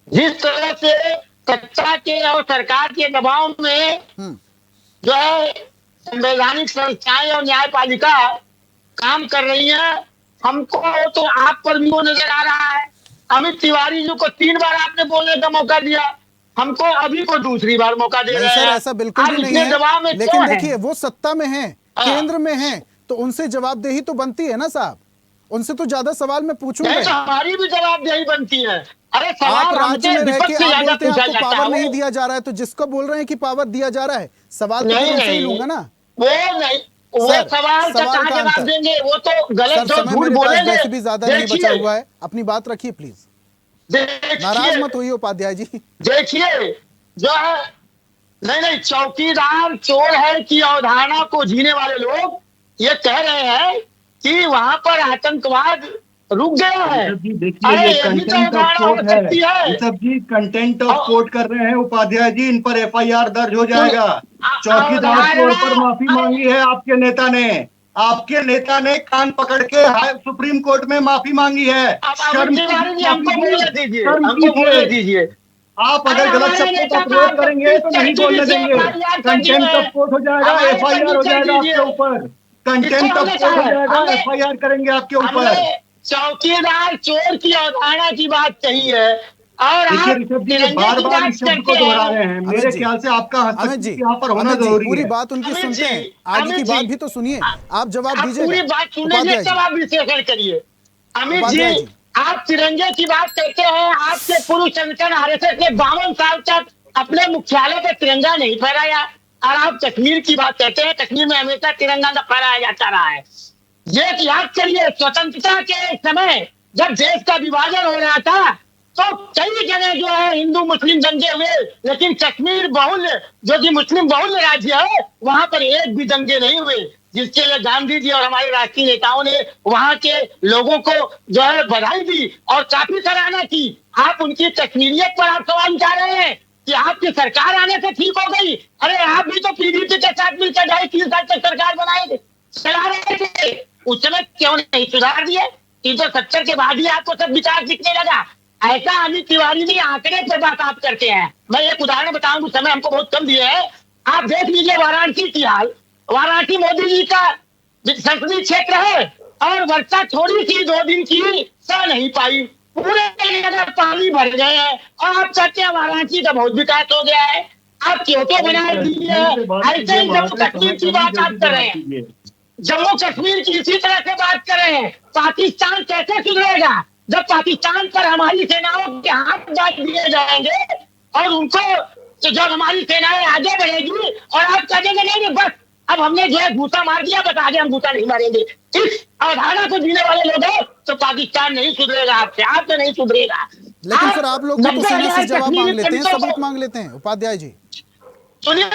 जिस तरह से सत्ता के और सरकार के दबाव में जो है संवैधानिक संस्थाएं और न्यायपालिका काम कर रही है, हमको तो आप पर भी वो नजर आ रहा है। अमित तिवारी जी को 3 बार आपने बोलने का मौका दिया, हमको अभी को दूसरी बार मौका दे रहे हैं। सर, ऐसा बिल्कुल भी नहीं है, लेकिन देखिए वो सत्ता में है, केंद्र में है, तो उनसे जवाबदेही तो बनती है ना साहब। उनसे तो ज्यादा सवाल मैं पूछूंगा। हमारी भी जवाबदेही बनती है। अरे आप राज्य में रह के आप बोलते हैं आपको पावर नहीं दिया जा रहा है, तो जिसको बोल रहे हैं कि पावर दिया जा रहा है, सवाल तो उनसे ही लूंगा ना। वो नहीं, वो सर, सवाल का सवाल कहाँ का जवाब आंसर। देंगे? वो तो सर गलत जो समय झूठ मेरे पास बोलेंगे। वैसे भी ज्यादा नहीं बचा देखिए, हुआ है, अपनी बात रखिए प्लीज, नाराज देखिए, मत होइए उपाध्याय जी। देखिए जो है, नहीं चौकीदार चोर है की अवधारणा को जीने वाले लोग ये कह रहे हैं कि वहां पर आतंकवाद रुक गया है। ऋषभ जी देखिए, अरे ये यही तो कंटेंट ऑफ अवधारणा हो कोर्ट है। सकती है। ऋषभ जी कंटेंट ऑफ और- कोर्ट कर रहे हैं उपाध्याय जी, इन पर एफआईआर दर्ज हो जाएगा। चौकीदार चोर पर माफी मांगी है आपके नेता ने, आपके नेता ने कान पकड़ के सुप्रीम कोर्ट में माफी मांगी है। अब शर्म तिवारी जी माफी हमको की, बोलने दीजिए, शर्म हमको बोलने कीजिए। दीजिए। आप अगर अरे गलत हमारे शब्दों का नेता प्रयोग का करेंगे तो नहीं बोलने देंगे। कंटेंप्ट ऑफ कोर्ट हो जाएगा, हमारे पर एफआईआर भी हो कर जाएगा आपके दीजिए। ऊपर। कंटेंप्ट इसको ऑफ हमने कोर्ट हो कहा, जाएगा, हमने- एफआईआर करेंगे आपके ऊपर। हमने चौकीदार चोर की अवधारणा की बात कही है और देखिए आप ऋषभ जी ये तिरंगे बार की बार बात इस शब्द करते को दोहरा हैं। रहे हैं। मेरे अमित जी, ख्याल से आपका अमित हस्तक्षेप जी, यहाँ पर होना अमित जी, जरूरी पूरी है। बात उनकी अमित सुनते जी, हैं, आगे की अमित बात जी, भी तो सुनिए, आप जवाब आप दीजिएगा। पूरी बात सुनेंगे उपाध्याय जी, तब आप विश्लेषण करिए। अमित उपाध्याय जी, जी। आप तिरंगे की बात करते हैं, आपके पूर्व संगठन आरएसएस ने 52 साल तक अपने मुख्यालय पर तिरंगा नहीं फहराया और आप कश्मीर की बात करते हैं, कश्मीर में हमेशा तिरंगा न फहराया जाता रहा है। ये याद करिए, स्वतंत्रता के समय जब देश का विभाजन हो रहा था तो कई जगह जो है हिंदू मुस्लिम दंगे हुए, लेकिन कश्मीर बहुल्य जो कि मुस्लिम बहुल्य राज्य है वहां पर एक भी दंगे नहीं हुए, जिसके लिए गांधी जी और हमारे राष्ट्रीय नेताओं ने वहां के लोगों को जो है बधाई दी और काफी सराहना की। आप उनकी कश्मीरियत पर आप सवाल उठा रहे हैं कि आपकी सरकार आने से ठीक हो गई। अरे आप भी तो पीडीपी के साथ मिलकर 2.5-3 साल तक सरकार बनाए चला रहे थे, उस समय क्यों नहीं सुधार दिए? 370 के बाद ही आपको सब विकास दिखने लगा। ऐसा अमित तिवारी जी आंकड़े पर बात आप करते हैं। मैं एक उदाहरण बताऊं, समय हमको बहुत कम दिए है। आप देख लीजिए वाराणसी की हाल, वाराणसी मोदी जी का संसदीय क्षेत्र है और वर्षा थोड़ी सी 2 दिन की सह नहीं पाई, पूरे नगर पानी भर गए हैं और आप कहते हैं वाराणसी का बहुत विकास हो गया है। आप क्योंकि बना दिए हैं, ऐसे ही जम्मू कश्मीर की बात आप कर रहे हैं। जम्मू कश्मीर की इसी तरह से बात कर रहे हैं। पाकिस्तान कैसे सुधरेगा जब पाकिस्तान पर हमारी सेनाओं के हाथ डाल दिए जाएंगे और उनको तो जब हमारी सेनाएं आगे बढ़ेगी और आप कहेंगे नहीं बस अब हमने जो है घूसा मार दिया, बस आगे हम घूसा नहीं मारेंगे, इस अवधारणा को जीने वाले लोग हैं तो पाकिस्तान नहीं सुधरेगा, आपसे नहीं सुधरेगा। लेकिन फिर आप लोग तो 90,000 समय से जवाब मांग कश्मीरी लेते हैं, पंडितों सबूत को- मांग लेते हैं उपाध्याय जी। सुनिए,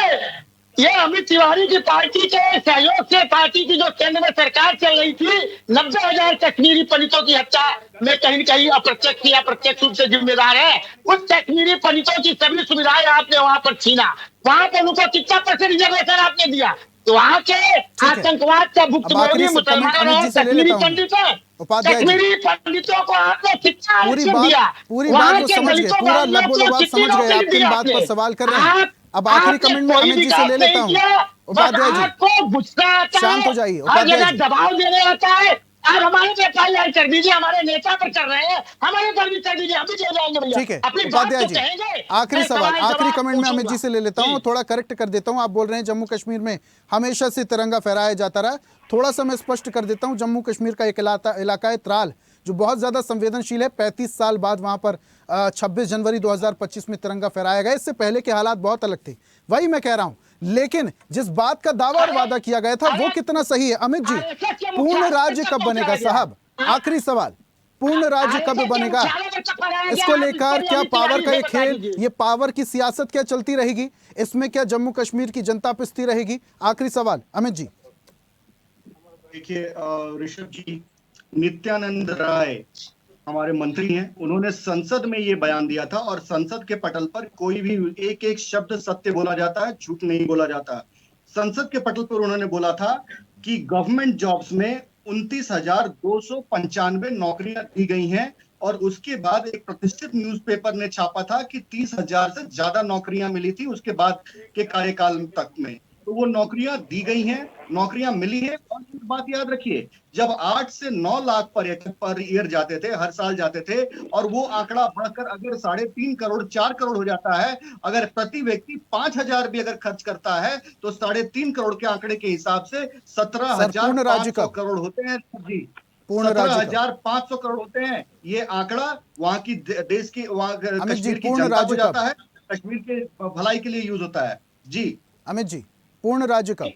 ये अमित तिवारी की पार्टी के सहयोग से पार्टी की जो केंद्र में सरकार चल रही थी, 90,000 कश्मीरी पंडितों की हत्या में कहीं न कहीं अप्रत्यक्ष या प्रत्यक्ष रूप से जिम्मेदार है। उस कश्मीरी पंडितों की सभी सुविधाएं आपने वहां पर छीना, वहां पर उनको कितना % रिजर्वेशन आपने दिया? तो वहां के आतंकवाद का भुक्तभोगी मुसलमान और कश्मीरी पंडित है। कश्मीरी पंडितों को आपने कितना आरक्षण दिया? पूरी वहां बात को के समझ गए, दलितों पूरा वालियों लबो लबाब कितनी समझ गए, नौकरी आप दी किन बात आपने? पर सवाल कर रहे हैं। आप- अब आखिरी आपने कमेंट में कोई अमित जी से विकास ले नहीं लेता हूँ। किया, उपाध्याय बस जी, आपको गुस्सा आता शांत है, हो जाइए, हर उपाध्याय जगह जी। दबाव देने आता है। आप हमारे पे एफआईआर कर दीजिए, हमारे नेता पर कर रहे हैं, हमारे पर भी कर दीजिए, हम भी ले जाएंगे भैया। ठीक है अपनी बात उपाध्याय तो जी, कहेंगे। आखिरी मैं सवाल आखिरी जवाब कमेंट में अमित जी से ले लेता हूँ, जी। थोड़ा करेक्ट कर देता हूँ। आप बोल रहे हैं जम्मू कश्मीर में हमेशा से तिरंगा फहराया जाता रहा, थोड़ा सा मैं स्पष्ट कर देता हूँ। जम्मू कश्मीर का एक इलाका है त्राल, जो बहुत ज्यादा संवेदनशील है। 35 साल बाद वहां पर 26 जनवरी 2025 में तिरंगा फहराया गया। इससे पहले के हालात बहुत अलग थे, वही मैं कह रहा हूं। लेकिन जिस बात का दावा और वादा किया गया था वो कितना सही है? अमित जी, पूर्ण राज्य कब बनेगा साहब? आखिरी सवाल, पूर्ण राज्य कब बनेगा? इसको लेकर क्या पावर का ये खेल, ये पावर की सियासत क्या चलती रहेगी? इसमें क्या जम्मू कश्मीर की जनता पिसती रहेगी? आखिरी सवाल अमित जी। देखिए ऋषभ जी, नित्यानंद राय हमारे मंत्री हैं, उन्होंने संसद में ये बयान दिया था और संसद के पटल पर कोई भी एक एक शब्द सत्य बोला जाता है, झूठ नहीं बोला जाता। संसद के पटल पर उन्होंने बोला था कि गवर्नमेंट जॉब्स में 29,295 नौकरियां दी गई हैं और उसके बाद एक प्रतिष्ठित न्यूज़पेपर ने छापा था कि 30,000 से ज्यादा नौकरियां मिली थी उसके बाद के कार्यकाल तक में। तो वो नौकरियां दी गई हैं, नौकरियां मिली हैं। और एक बात याद रखिए, जब 8 से 9 लाख पर्यटक पर ईयर जाते थे, हर साल जाते थे, और वो आंकड़ा बढ़कर अगर 3.5 करोड़ 4 करोड़ हो जाता है, अगर प्रति व्यक्ति 5,000 भी अगर खर्च करता है तो 3.5 करोड़ के आंकड़े के हिसाब से 17,500 करोड़ होते हैं जी। 17,500 करोड़ होते हैं। ये आंकड़ा वहां की देश की, वहां कश्मीर की जनता को जाता है, कश्मीर के भलाई के लिए यूज होता है जी। अमित जी, पूर्ण राज्य कब?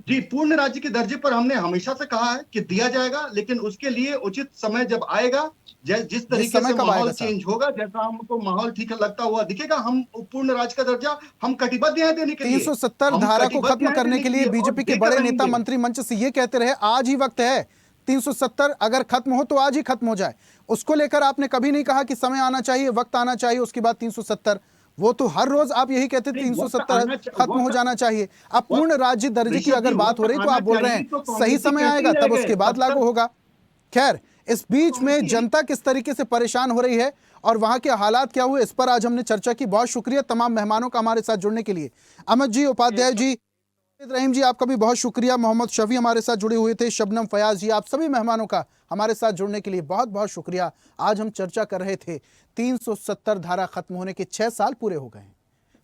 जी, पूर्ण राज्य के दर्जे पर हमने हमेशा से कहा है कि दिया जाएगा, लेकिन उसके लिए उचित समय जब आएगा, जिस तरीके से माहौल चेंज होगा, जैसा हमको माहौल ठीक लगता हुआ दिखेगा, हम पूर्ण राज्य का दर्जा हम कटिबद्ध हैं देने के लिए। 370 धारा को खत्म करने के लिए बीजेपी के बड़े नेता मंत्री मंच से ये कहते रहे आज ही वक्त है, 370 अगर खत्म हो तो आज ही खत्म हो जाए। उसको लेकर आपने कभी नहीं कहा कि समय आना चाहिए, वक्त आना चाहिए, उसके बाद 370। वो तो हर रोज आप यही कहते 370 खत्म हो जाना चाहिए। अब पूर्ण राज्य दर्जे की अगर बात हो रही तो आप बोल रहे हैं सही समय आएगा तब उसके बाद लागू होगा। खैर, इस बीच में जनता किस तरीके से परेशान हो रही है और वहां के हालात क्या हुए, इस पर आज हमने चर्चा की। बहुत शुक्रिया तमाम मेहमानों का हमारे साथ जुड़ने के लिए। अमित जी, उपाध्याय जी, रहीम जी, आपका भी बहुत शुक्रिया। मोहम्मद शफी हमारे साथ जुड़े हुए थे, शबनम फयाज जी, आप सभी मेहमानों का हमारे साथ जुड़ने के लिए बहुत बहुत शुक्रिया। आज हम चर्चा कर रहे थे 370 धारा खत्म होने के 6 साल पूरे हो गए हैं।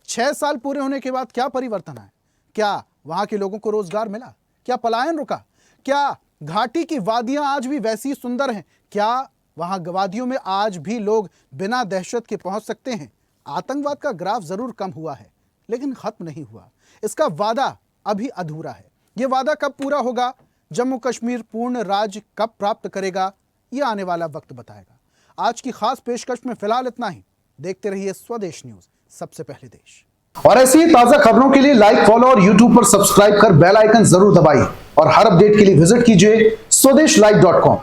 6 साल पूरे होने के बाद क्या परिवर्तन आया? क्या वहां के लोगों को रोजगार मिला? क्या पलायन रुका? क्या घाटी की वादियां आज भी वैसी सुंदर हैं? क्या वहां वादियों में आज भी लोग बिना दहशत के पहुंच सकते हैं? आतंकवाद का ग्राफ जरूर कम हुआ है लेकिन खत्म नहीं हुआ। इसका वादा अभी अधूरा है। यह वादा कब पूरा होगा, जम्मू कश्मीर पूर्ण राज्य कब प्राप्त करेगा, यह आने वाला वक्त बताएगा। आज की खास पेशकश में फिलहाल इतना ही। देखते रहिए स्वदेश न्यूज, सबसे पहले देश। और ऐसी ही ताजा खबरों के लिए लाइक, फॉलो और यूट्यूब पर सब्सक्राइब कर बेल आइकन जरूर दबाइए और हर अपडेट के लिए विजिट कीजिए स्वदेशलाइव.com।